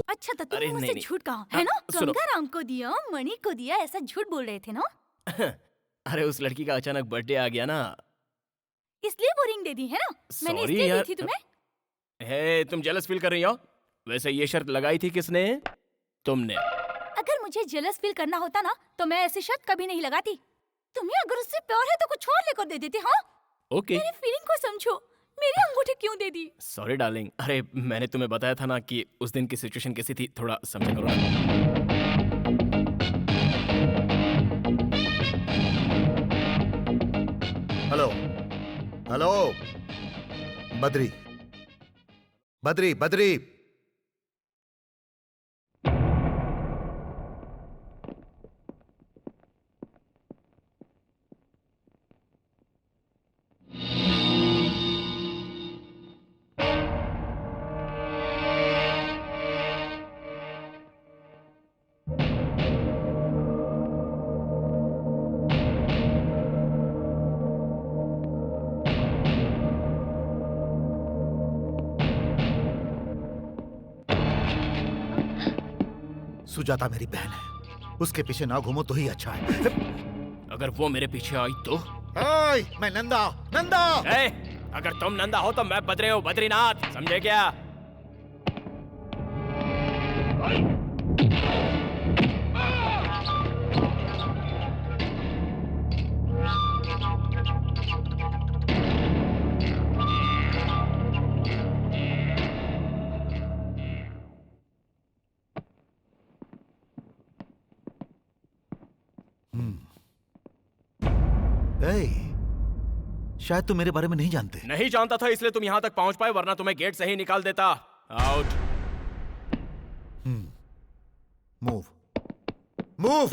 अच्छा तो अरे तुमने मुझसे नहीं। झूठ कहा हाँ, है ना? सुनो। गंगाराम को दिया, मणि को दिया, ऐसा झूठ बोल रहे थे ना? अरे उस लड़की का अचानक बर्थडे आ गया ना। इसलिए वो रिंग दे दी है ना? मैंने Sorry इसलिए यार। दी थी तुम्हें? हे, तुम जेलस फील कर रही हो? वैसे ये शर्त लगाई थी किसने? तुमने। अगर मुझे जेलस फील करना होता ना तो मैं ऐसी शर्त कभी नहीं लगाती। तुम्हें अगर उससे प्यार है तो कुछ और लेकर दे देती, हाँ? ओके। मेरी फीलिंग को समझो। मेरी अंगूठी क्यों दे दी? Sorry darling. अरे मैंने तुम्हें बताया था ना कि उस दिन की सिचुएशन कैसी थी, थोड़ा समझा करो ना। हेलो हेलो बद्री बद्री बद्री सुजाता मेरी बहन है, उसके पीछे ना घूमो तो ही अच्छा है। अगर वो मेरे पीछे आई तो? ओए, मैं नंदा नंदा। ए, अगर तुम नंदा हो तो मैं बद्री हूँ, बद्रीनाथ, समझे क्या? शायद तुम मेरे बारे में नहीं जानते। नहीं जानता था इसलिए तुम यहाँ तक पहुँच पाए, वरना तुम्हें गेट से ही निकाल देता। आउट। Move move.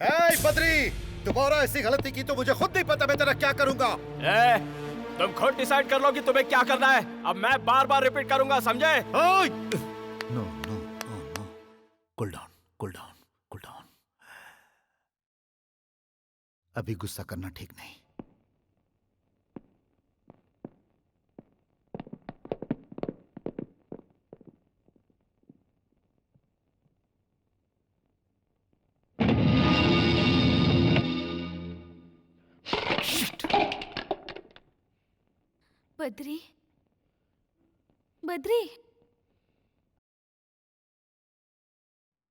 ए बद्री, दोबारा ऐसी गलती की तो मुझे खुद नहीं पता मैं तेरा क्या करूंगा। ए, तुम खुद डिसाइड कर लो कि तुम्हें क्या करना है। अब मैं बार बार रिपीट करूंगा, समझे? No no no, cool down cool down cool down. अभी गुस्सा करना ठीक नहीं। बद्री, बद्री,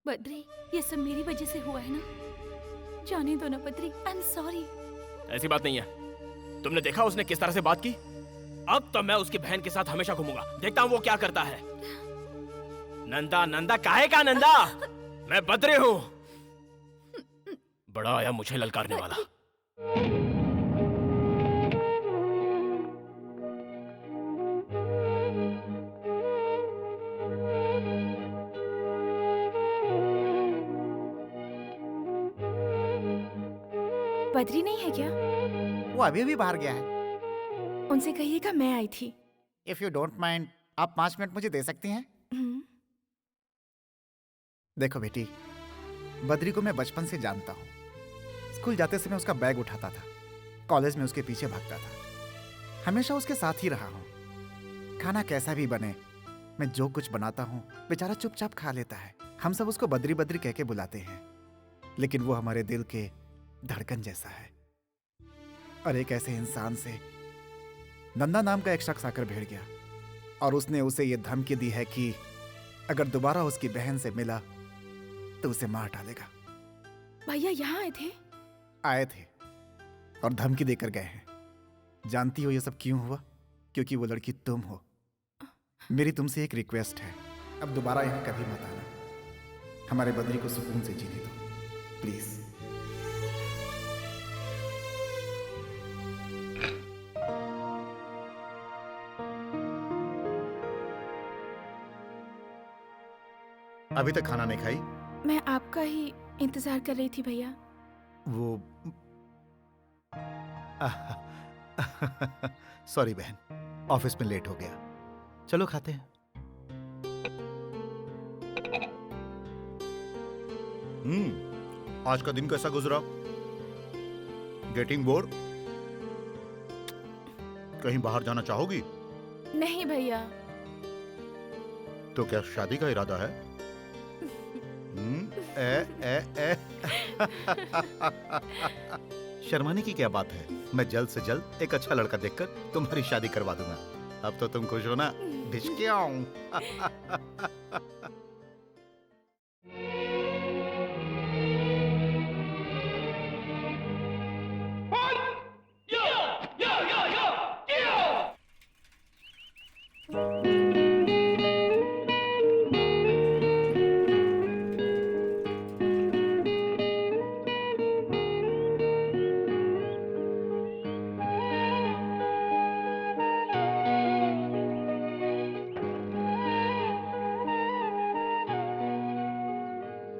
बद्री, ये सब मेरी वजह से हुआ है ना? जाने दो ना बद्री, आई एम सॉरी। ऐसी बात नहीं है। तुमने देखा उसने किस तरह से बात की? अब तो मैं उसकी बहन के साथ हमेशा घूमूंगा, देखता हूँ वो क्या करता है। नंदा, नंदा काहे का नंदा? मैं बद्री हूँ। बड़ा आया मुझे ललकारने वाला। बद्री नहीं है क्या? वो अभी भी बाहर गया है। उनसे कहिएगा मैं आई थी। इफ यू डोंट माइंड, आप 5 मिनट मुझे दे सकती हैं? देखो बेटी, बद्री को मैं बचपन से जानता हूँ। स्कूल जाते समय उसका बैग उठाता था, कॉलेज में उसके पीछे भागता था, हमेशा उसके साथ ही रहा हूँ। खाना कैसा भी बने, मैं जो कुछ बनाता हूँ बेचारा चुपचाप खा लेता है। हम सब उसको बद्री बद्री कह के बुलाते हैं, लेकिन वो हमारे दिल के धड़कन जैसा है। और एक ऐसे इंसान से नंदा नाम का एक शख्स आकर भिड़ गया और उसने उसे ये धमकी दी है कि अगर दोबारा उसकी बहन से मिला तो उसे मार डालेगा। भैया यहाँ आए थे? आए थे और धमकी देकर गए हैं। जानती हो ये सब क्यों हुआ? क्योंकि वो लड़की तुम हो। मेरी तुमसे एक रिक्वेस्ट है, अब दोबारा यहाँ कभी मत आना। हमारे बद्री को सुकून से जीने दो प्लीज। अभी तक खाना नहीं खाई? मैं आपका ही इंतजार कर रही थी भैया। वो सॉरी बहन, ऑफिस में लेट हो गया। चलो खाते हैं। आज का दिन कैसा गुजरा? Getting bored? कहीं बाहर जाना चाहोगी? नहीं भैया। तो क्या शादी का इरादा है? शर्माने की क्या बात है? मैं जल्द से जल्द एक अच्छा लड़का देखकर तुम्हारी शादी करवा दूंगा। अब तो तुम खुश हो ना? ढिचकियाऊं।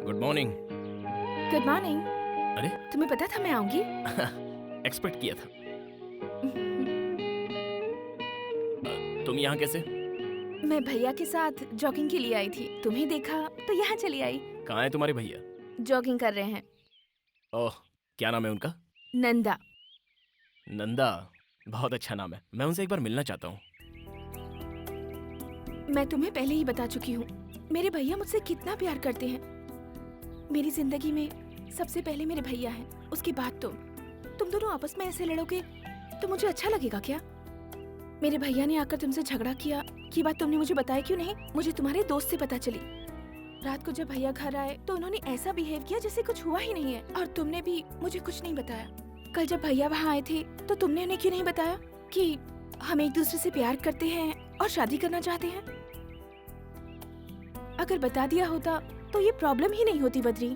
Good morning. Good morning. अरे तुम्हें पता था मैं आऊंगी? एक्सपेक्ट किया था। तुम यहाँ कैसे? मैं भैया के साथ जॉगिंग के लिए आई थी, तुम्हें देखा तो यहाँ चली आई। कहाँ है तुम्हारे भैया? जॉगिंग कर रहे हैं। ओह, क्या नाम है उनका? नंदा। नंदा, बहुत अच्छा नाम है। मैं उनसे एक बार मिलना चाहता हूँ। मैं तुम्हें पहले ही बता चुकी हूँ, मेरे भैया मुझसे कितना प्यार करते हैं। मेरी जिंदगी में सबसे पहले मेरे भैया हैं, उसके बाद तुम दोनों आपस में ऐसे लड़ोगे तो मुझे अच्छा लगेगा क्या? मेरे भैया ने आकर तुमसे झगड़ा किया, ये बात तुमने मुझे बताया क्यों नहीं? मुझे तुम्हारे दोस्त से पता चली। रात को जब भैया घर आए तो उन्होंने ऐसा बिहेव किया जैसे कुछ हुआ ही नहीं है, और तुमने भी मुझे कुछ नहीं बताया। कल जब भैया वहाँ आए थे तो तुमने उन्हें क्यों नहीं बताया कि हम एक दूसरे से प्यार करते हैं और शादी करना चाहते हैं? अगर बता दिया होता तो ये प्रॉब्लम ही नहीं होती बद्री।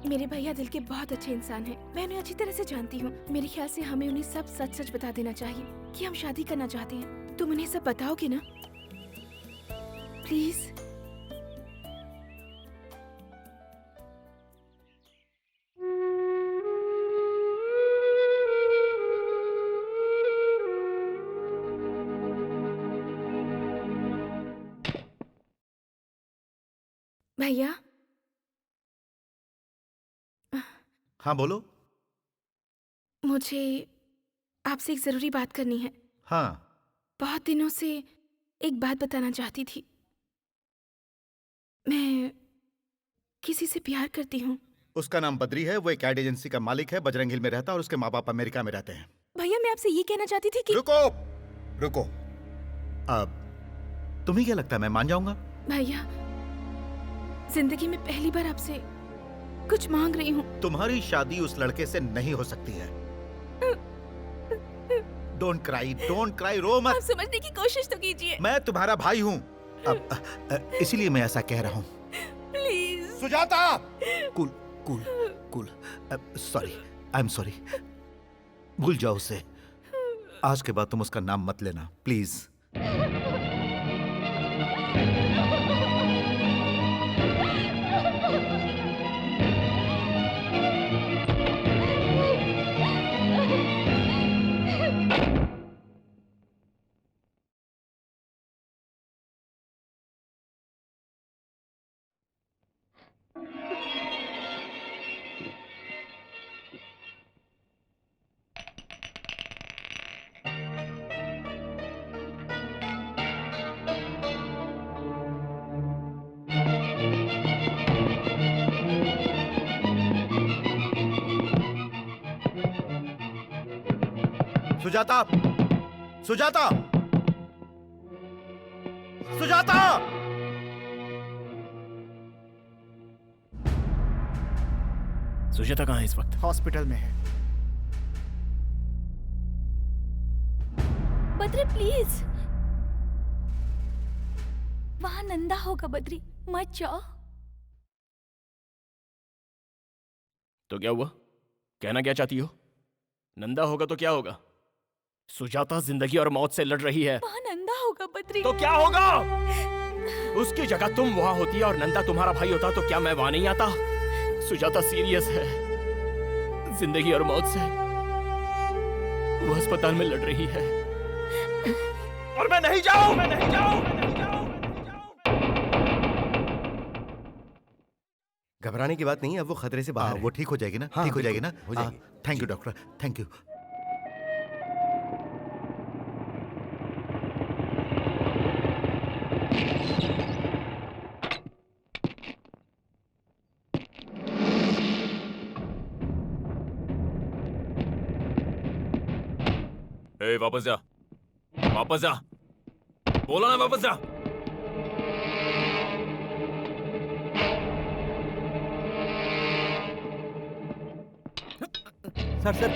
मेरे भैया दिल के बहुत अच्छे इंसान हैं, मैं उन्हें अच्छी तरह से जानती हूँ। मेरे ख्याल से हमें उन्हें सब सच सच बता देना चाहिए कि हम शादी करना चाहते हैं। तुम उन्हें सब बताओगे ना प्लीज? भैया। हाँ बोलो। मुझे आपसे एक जरूरी बात करनी है। हाँ। बहुत दिनों से एक बात बताना चाहती थी। मैं किसी से प्यार करती हूँ। उसका नाम बद्री है, वो एक एड एजेंसी का मालिक है, बजरंग हिल में रहता है और उसके माँ बाप अमेरिका में रहते हैं। भैया मैं आपसे ये कहना चाहती थी कि रुको। रुको। अब तुम्हें क्या लगता है मैं मान जाऊंगा? भैया, जिंदगी में पहली बार आपसे कुछ मांग रही हूँ। तुम्हारी शादी उस लड़के से नहीं हो सकती है। डोंट क्राई, रो मत। आप समझने की कोशिश तो कीजिए। मैं तुम्हारा भाई हूँ। अब इसीलिए मैं ऐसा कह रहा हूँ। Please Sujata. Cool. Sorry, I am sorry. भूल जाओ उसे। आज के बाद तुम उसका नाम मत लेना, प्लीज। सुजाता! सुजाता! सुजाता! सुजाता कहाँ है इस वक्त? हॉस्पिटल में है। बद्री प्लीज, वहां नंदा होगा। बद्री मत जाओ। तो क्या हुआ? कहना क्या चाहती हो? नंदा होगा तो क्या होगा? सुजाता जिंदगी और मौत से लड़ रही है। वहां नंदा होगा बद्री। तो क्या होगा? उसकी जगह तुम वहां होती और नंदा तुम्हारा भाई होता तो क्या मैं वहां नहीं आता? सुजाता सीरियस है, जिंदगी और मौत से। वो अस्पताल में लड़ रही है और मैं नहीं जाऊं। घबराने की बात नहीं है, अब वो खतरे से बाहर है। वो ठीक हो जाएगी ना? हाँ, ठीक हो जाएगी ना? हो जाएगी। Thank you doctor, thank you. ए, वापस जा, वापस जा। बोला ना वापस जा। Sir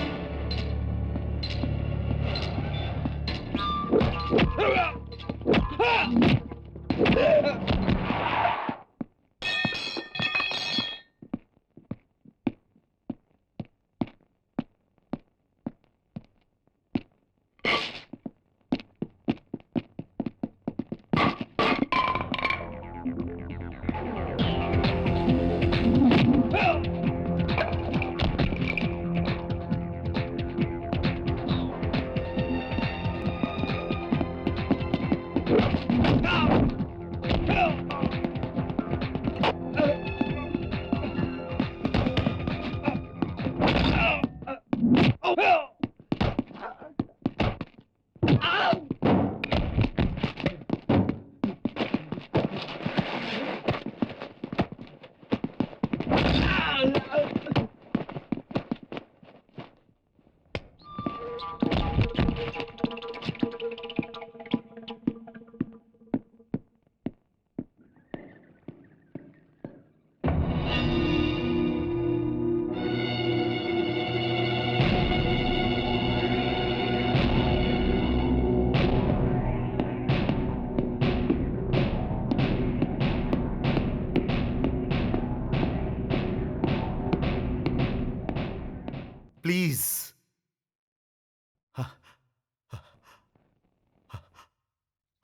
please.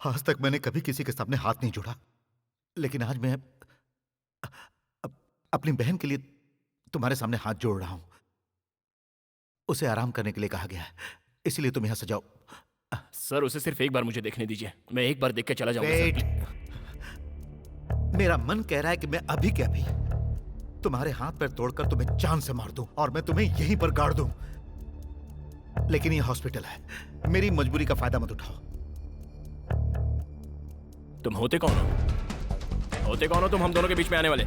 आज तक मैंने कभी किसी के सामने हाथ नहीं जोड़ा, लेकिन आज मैं अपनी बहन के लिए तुम्हारे सामने हाथ जोड़ रहा हूं। उसे आराम करने के लिए कहा गया है, इसलिए तुम यहां से जाओ। सर, उसे सिर्फ एक बार मुझे देखने दीजिए। मैं एक बार देख के चला जाऊंगा। वेट। मेरा मन कह रहा है कि मैं अभी के अभी तुम्हारे हाथ पैर तोड़कर तुम्हें जान से मार दूं और मैं तुम्हें यहीं पर गाड़ दूं। लेकिन ये हॉस्पिटल है, मेरी मजबूरी का फायदा मत उठाओ। तुम होते कौन हो? होते कौन हो तुम हम दोनों के बीच में आने वाले?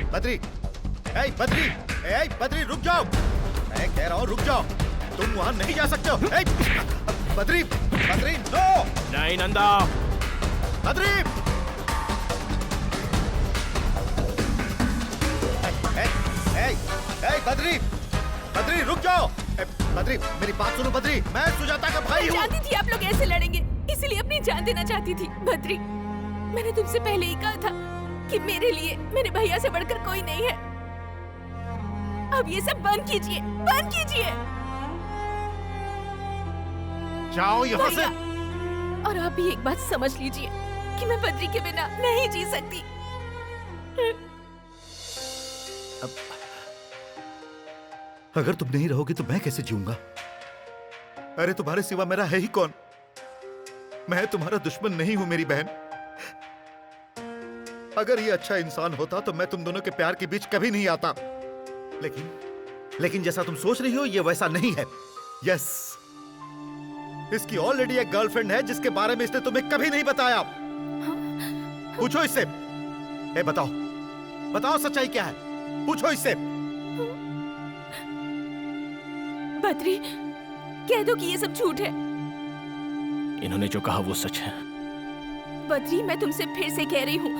बद्री, बद्री, रुक जाओ। मैं कह रहा हूं रुक जाओ। तुम वहां नहीं जा सकते हो। बद्री, बद्री, नो! नहीं नंदा। बद्री! बद्री, बद्री रुक जाओ। बद्री मेरी बात सुनो। बद्री, मैं सुजाता का भाई हूँ। जानती थी आप लोग ऐसे लड़ेंगे, इसीलिए अपनी जान देना चाहती थी। बद्री, मैंने तुमसे पहले ही कहा था कि मेरे लिए मेरे भैया से बढ़कर कोई नहीं है। अब ये सब बंद कीजिए, बंद कीजिए। जाओ यहाँ से। और आप भी एक बात समझ लीजिए कि मैं बद्री के बिना नहीं जी सकती। अगर तुम नहीं रहोगी तो मैं कैसे जीऊंगा? अरे तुम्हारे सिवा मेरा है ही कौन? मैं तुम्हारा दुश्मन नहीं हूं मेरी बहन। अगर ये अच्छा इंसान होता तो मैं तुम दोनों के प्यार के बीच कभी नहीं आता। लेकिन जैसा तुम सोच रही हो ये वैसा नहीं है। यस, इसकी ऑलरेडी एक गर्लफ्रेंड है जिसके बारे में इसने तुम्हें कभी नहीं बताया। पूछो इससे। बताओ, बताओ सच्चाई क्या है? पूछो इससे। बद्री, कह दो कि ये सब झूठ है। इन्होंने जो कहा वो सच है। बद्री, मैं तुमसे फिर से कह रही हूँ,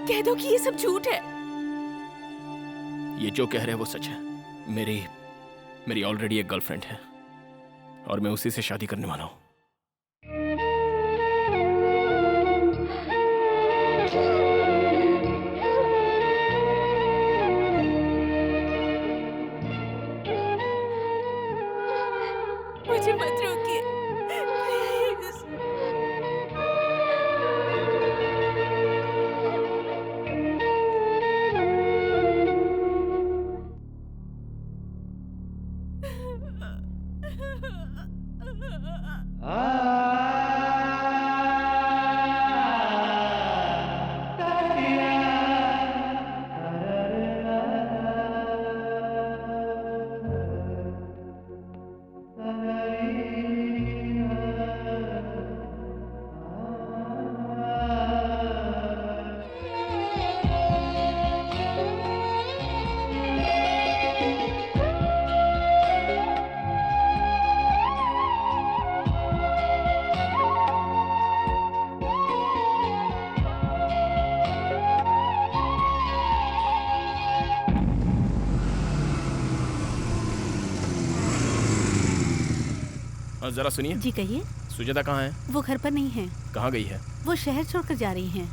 कह दो कि ये सब झूठ है। ये जो कह रहे हैं वो सच है। मेरी ऑलरेडी एक गर्लफ्रेंड है और मैं उसी से शादी करने वाला हूँ। मुझे मत रोकिए, प्लीज। जरा सुनिए। जी कहिए। सुजाता कहाँ है? वो घर पर नहीं है। कहाँ गई है? वो शहर छोड़कर जा रही हैं।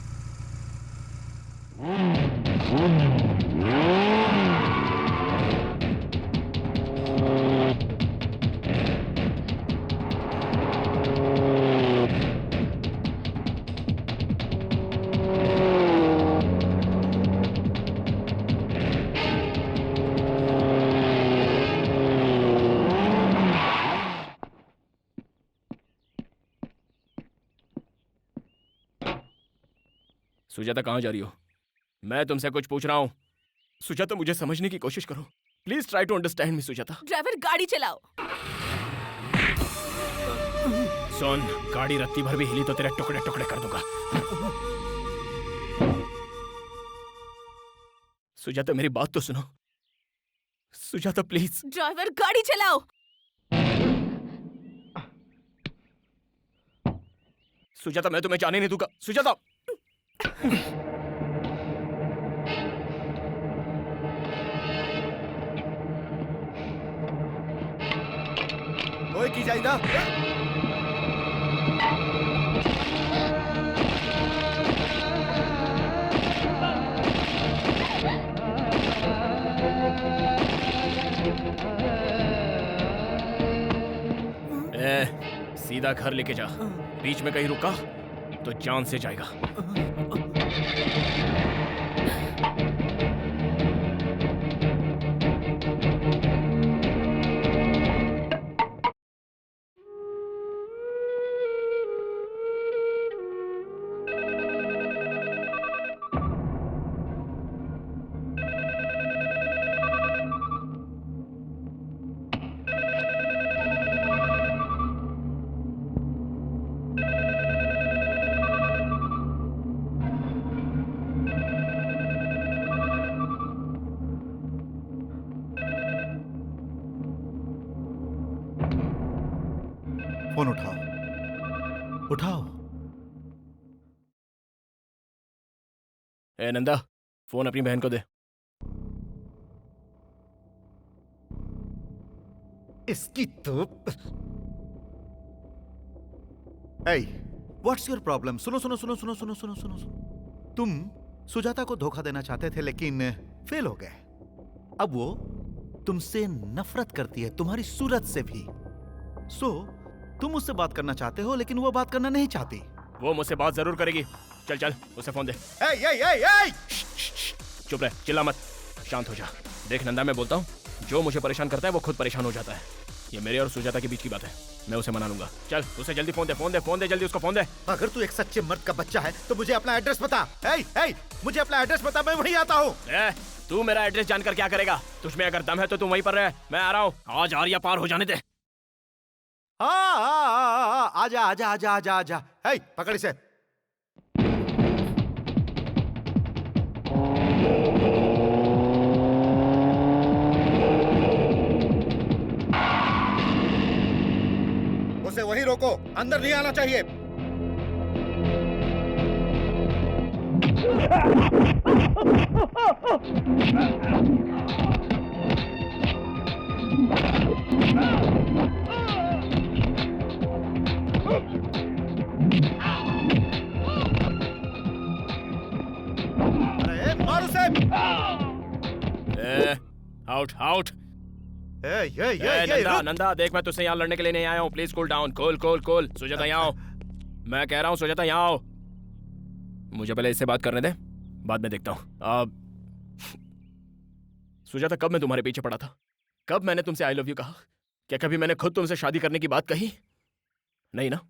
सुजाता कहाँ जा रही हो? मैं तुमसे कुछ पूछ रहा हूँ। सुजाता मुझे समझने की कोशिश करो। Please try to understand me Sujata. Driver, गाड़ी चलाओ। सुन, गाड़ी रत्ती भर भी हिली तो तेरे टुकड़े टुकड़े कर दूंगा। सुजाता मेरी बात तो सुनो। सुजाता प्लीज। ड्राइवर, गाड़ी चलाओ। सुजाता मैं तुम्हें जाने नहीं दूंगा। सुजाता। ओए की जाइदा। सीधा घर लेके जा। बीच में कहीं रुका तो जान से जाएगा। फोन उठाओ, उठाओ। ए नंदा, फोन अपनी बहन को दे। इसकी तो Hey, what's your problem? सुनो सुनो सुनो सुनो सुनो सुनो सुनो सुनो। तुम सुजाता को धोखा देना चाहते थे लेकिन फेल हो गए। अब वो तुमसे नफरत करती है, तुम्हारी सूरत से भी। तुम उससे बात करना चाहते हो लेकिन वो बात करना नहीं चाहती। वो मुझसे बात जरूर करेगी। चल चल, उसे फोन दे। चुप रह, चिल्ला मत, शांत हो जा। देख नंदा, मैं बोलता हूँ, जो मुझे परेशान करता है वो खुद परेशान हो जाता है। ये मेरे और सुजाता के बीच की बात है, मैं उसे मना लूंगा। चल, उसे जल्दी फोन दे, फोन दे, फोन दे, जल्दी उसको फोन दे। अगर तू एक सच्चे मर्द का बच्चा है तो मुझे अपना एड्रेस बता। मुझे अपना एड्रेस बता, मैं वहीं आता हूँ। तू मेरा एड्रेस जानकर क्या करेगा? तुझमें अगर दम है तो तू वहीं पर रह, मैं आ रहा हूँ। आज आर्या पार हो जाने दे। आजा आजा आजा आजा आजा। पकड़ इसे। उसे वहीं रोको, अंदर नहीं आना चाहिए। अरे मार उसे। Out out. नंदा, नंदा देख, मैं तुझसे यहाँ लड़ने के लिए नहीं आया हूँ। Please cool down. Cool. Sujata यहाँ आओ, मैं कह रहा हूँ, सुजाता यहाँ आओ। मुझे पहले इससे बात करने दे, बाद में देखता हूँ। सुजाता, कब मैं तुम्हारे पीछे पड़ा था? कब मैंने तुमसे आई लव यू कहा? क्या कभी मैंने खुद तुमसे शादी करने की बात कही? नहीं ना?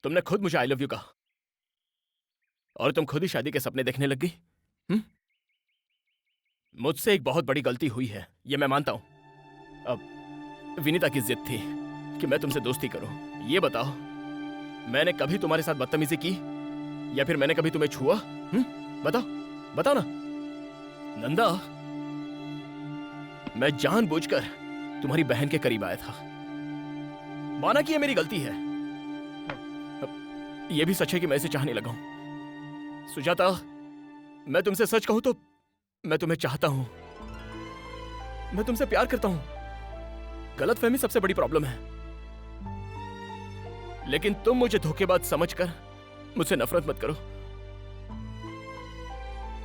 तुमने खुद मुझे आई लव यू कहा और तुम खुद ही शादी के सपने देखने लग गई। मुझसे एक बहुत बड़ी गलती हुई है, ये मैं मानता हूं। अब विनीता की जिद थी कि मैं तुमसे दोस्ती करूं। ये बताओ, मैंने कभी तुम्हारे साथ बदतमीजी की या फिर मैंने कभी तुम्हें छुआ? बताओ ना। नंदा, मैं जानबूझकर तुम्हारी बहन के करीब आया था। माना कि ये मेरी गलती है, ये भी सच है कि मैं इसे चाहने लगा हूं। सुजाता, मैं तुमसे सच कहूं तो मैं तुम्हें चाहता हूं, मैं तुमसे प्यार करता हूं। गलतफहमी सबसे बड़ी प्रॉब्लम है, लेकिन तुम मुझे धोखेबाज समझकर मुझसे नफरत मत करो।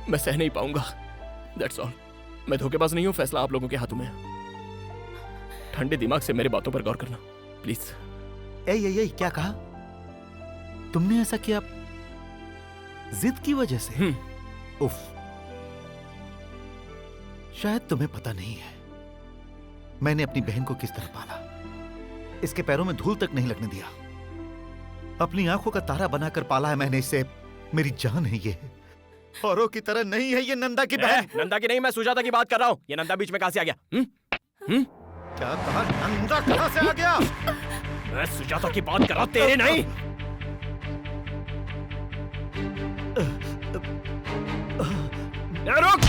मैं सह नहीं पाऊंगा, दैट्स ऑल। मैं धोखेबाज नहीं हूं, फैसला आप लोगों के हाथों में है। ठंडे दिमाग से मेरी बातों पर गौर करना प्लीज। क्या कहा तुमने? ऐसा किया जिद की वजह से? उफ, शायद तुम्हें पता नहीं है मैंने अपनी बहन को किस तरह पाला। इसके पैरों में धूल तक नहीं लगने दिया। अपनी आंखों का तारा बनाकर पाला है मैंने इसे। मेरी जान है ये, औरों की तरह नहीं है ये। नंदा की बहन। नंदा की नहीं, मैं सुजाता की बात कर रहा हूं। ये नंदा बीच में कहां से आ गया? क्या कहा? नंदा कहां से आ गया? मैं सुजाता की बात कर रहा हूं, तेरे नहीं। रुक।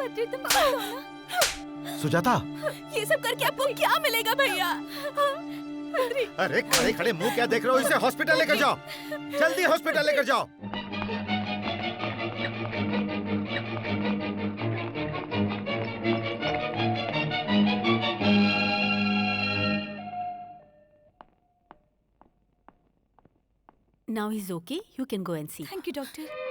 बद्री, तुम कौन हो ना? सुजाता, ये सब करके आपको क्या मिलेगा भैया? अरे खड़े खड़े मुंह क्या देख रहे हो? इसे हॉस्पिटल लेकर जाओ, जल्दी हॉस्पिटल लेकर जाओ। Now he's okay. You can go and see. Thank you doctor.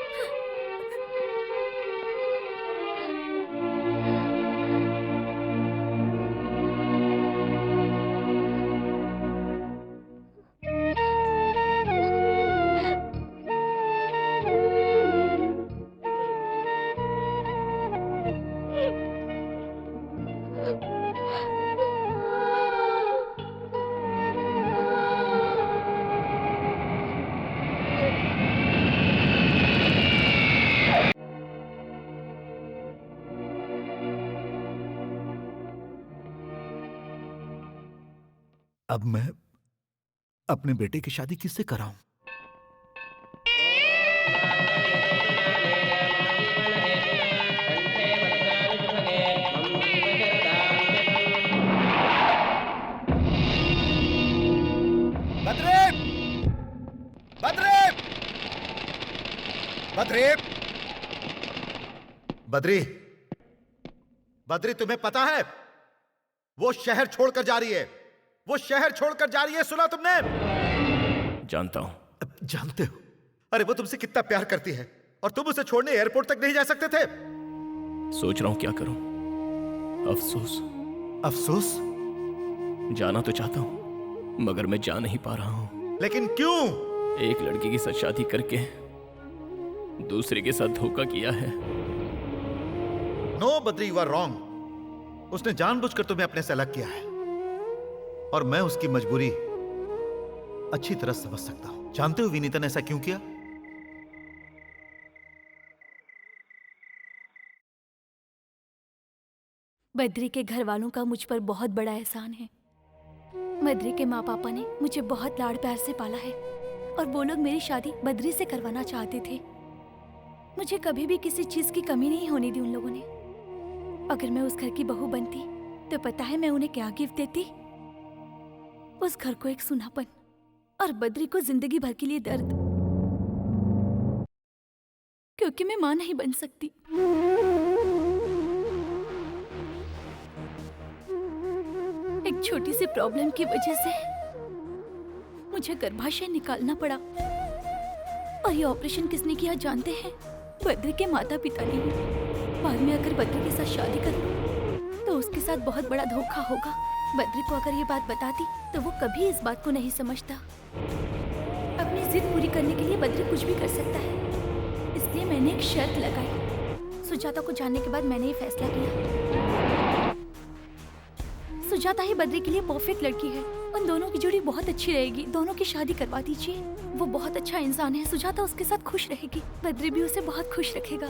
अब मैं अपने बेटे की शादी किससे कराऊं? अरे बद्री, बद्री तुम्हें पता है वो शहर छोड़कर जा रही है, वो शहर छोड़कर जा रही है, सुना तुमने? जानता हूं। जानते हो? अरे वो तुमसे कितना प्यार करती है और तुम उसे छोड़ने एयरपोर्ट तक नहीं जा सकते थे। सोच रहा हूं क्या करूं। अफसोस। अफसोस? जाना तो चाहता हूं मगर मैं जा नहीं पा रहा हूं। लेकिन क्यों? एक लड़की के साथ शादी करके दूसरे के साथ धोखा किया है। No Badri, you are wrong. उसने जानबूझकर तुम्हें अपने से अलग किया है और मैं उसकी मजबूरी अच्छी तरह समझ सकता हूं। जानते हो विनीता ने ऐसा क्यों किया? बद्री के घर वालों का मुझ पर बहुत बड़ा एहसान है। बद्री के माँ पापा ने मुझे बहुत लाड़ प्यार से पाला है और वो लोग मेरी शादी बद्री से करवाना चाहते थे। मुझे कभी भी किसी चीज की कमी नहीं होने दी उन लोगों ने। अगर मैं उस घर की बहू बनती तो पता है मैं उन्हें क्या गिफ्ट देती? उस घर को एक सुनापन और बद्री को जिंदगी भर के लिए दर्द, क्योंकि मैं मां नहीं बन सकती। एक छोटी सी प्रॉब्लम की वजह से मुझे गर्भाशय निकालना पड़ा और ये ऑपरेशन किसने किया जानते हैं? बद्री के माता पिता ने। बाद में अगर बद्री के साथ शादी कर लूं तो उसके साथ बहुत बड़ा धोखा होगा। बद्री को अगर ये बात बताती तो वो कभी इस बात को नहीं समझता। अपनी जिद पूरी करने के लिए बद्री कुछ भी कर सकता है, इसलिए मैंने एक शर्त लगाई। सुजाता को जानने के बाद मैंने ये फैसला किया, सुजाता ही बद्री के लिए परफेक्ट लड़की है। उन दोनों की जोड़ी बहुत अच्छी रहेगी। दोनों की शादी करवा दीजिए। वो बहुत अच्छा इंसान है। सुजाता उसके साथ खुश रहेगी, बद्री भी उसे बहुत खुश रखेगा।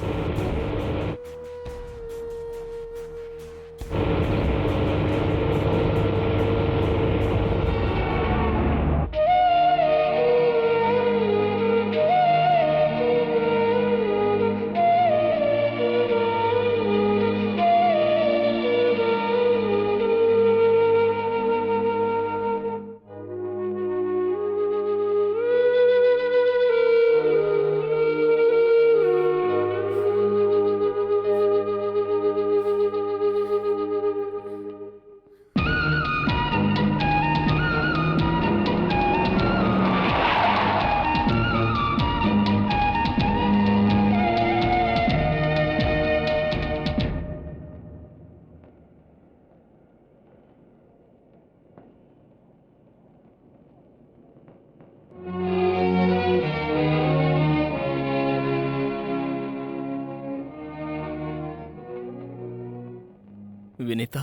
विनीता,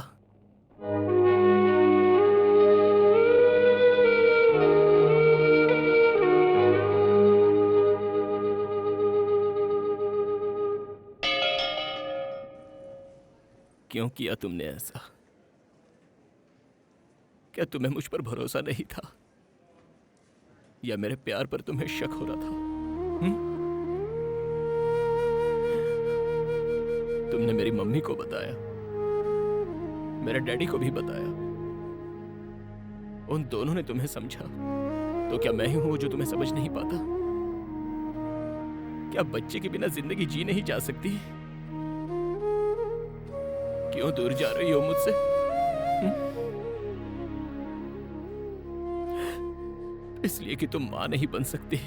क्यों किया तुमने ऐसा? क्या तुम्हें मुझ पर भरोसा नहीं था या मेरे प्यार पर तुम्हें शक हो रहा था? तुमने मेरी मम्मी को बताया, मेरे डैडी को भी बताया। उन दोनों ने तुम्हें समझा, तो क्या मैं ही हूं जो तुम्हें समझ नहीं पाता? क्या बच्चे के बिना जिंदगी जी नहीं जा सकती? क्यों दूर जा रही हो मुझसे? इसलिए कि तुम मां नहीं बन सकती।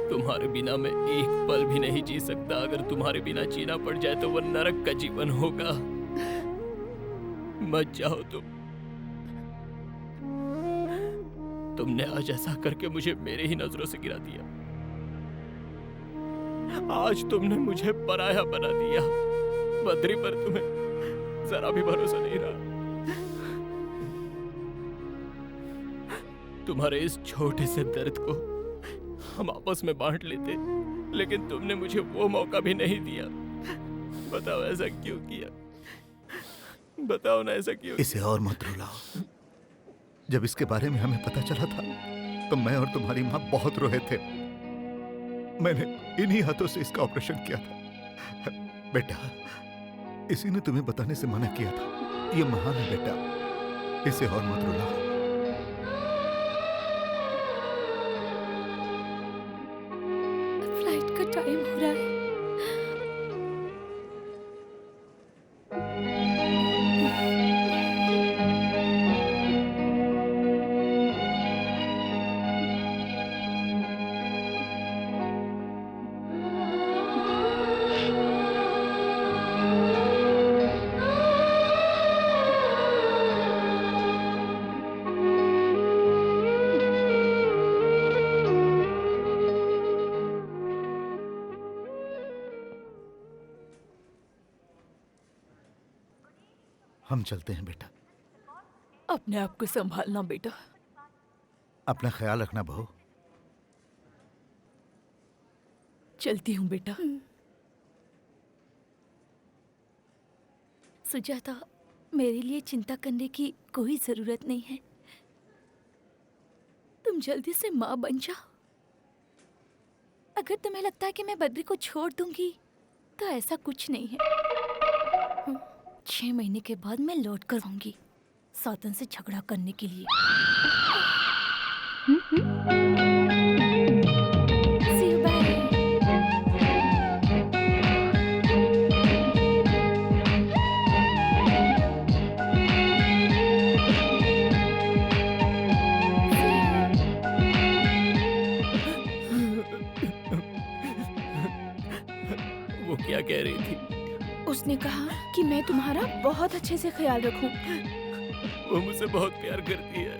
तुम्हारे बिना मैं एक पल भी नहीं जी सकता। अगर तुम्हारे बिना जीना पड़ जाए तो वो नरक का जीवन होगा। मत जाओ तुमने आज ऐसा करके मुझे मेरे ही नजरों से गिरा दिया। आज तुमने मुझे पराया बना दिया। बद्री पर तुम्हें जरा भी भरोसा नहीं रहा। तुम्हारे इस छोटे से दर्द को हम आपस में बांट लेते, लेकिन तुमने मुझे वो मौका भी नहीं दिया। बताओ ऐसा क्यों किया? बताओ ना ऐसा क्यों? इसे और मत रुलाओ। जब इसके बारे में हमें पता चला था तो मैं और तुम्हारी माँ बहुत रोए थे। मैंने इन्हीं हाथों से इसका ऑपरेशन किया था। बेटा, इसी ने तुम्हें बताने से मना किया था। ये महान है बेटा, इसे और मत रुलाओ। फ्लाइट का टाइम हम चलते हैं बेटा। अपने आप को संभालना बेटा। अपना ख्याल रखना बहू। चलती हूँ बेटा। सुजाता, मेरे लिए चिंता करने की कोई जरूरत नहीं है। तुम जल्दी से माँ बन जाओ। अगर तुम्हें लगता है कि मैं बद्री को छोड़ दूंगी तो ऐसा कुछ नहीं है। 6 महीने के बाद मैं लौट कर आऊंगी सातन से झगड़ा करने के लिए। See you, bye. वो क्या कह रही थी? उसने कहा कि मैं तुम्हारा बहुत अच्छे से ख्याल रखूं। वो मुझसे बहुत प्यार करती है।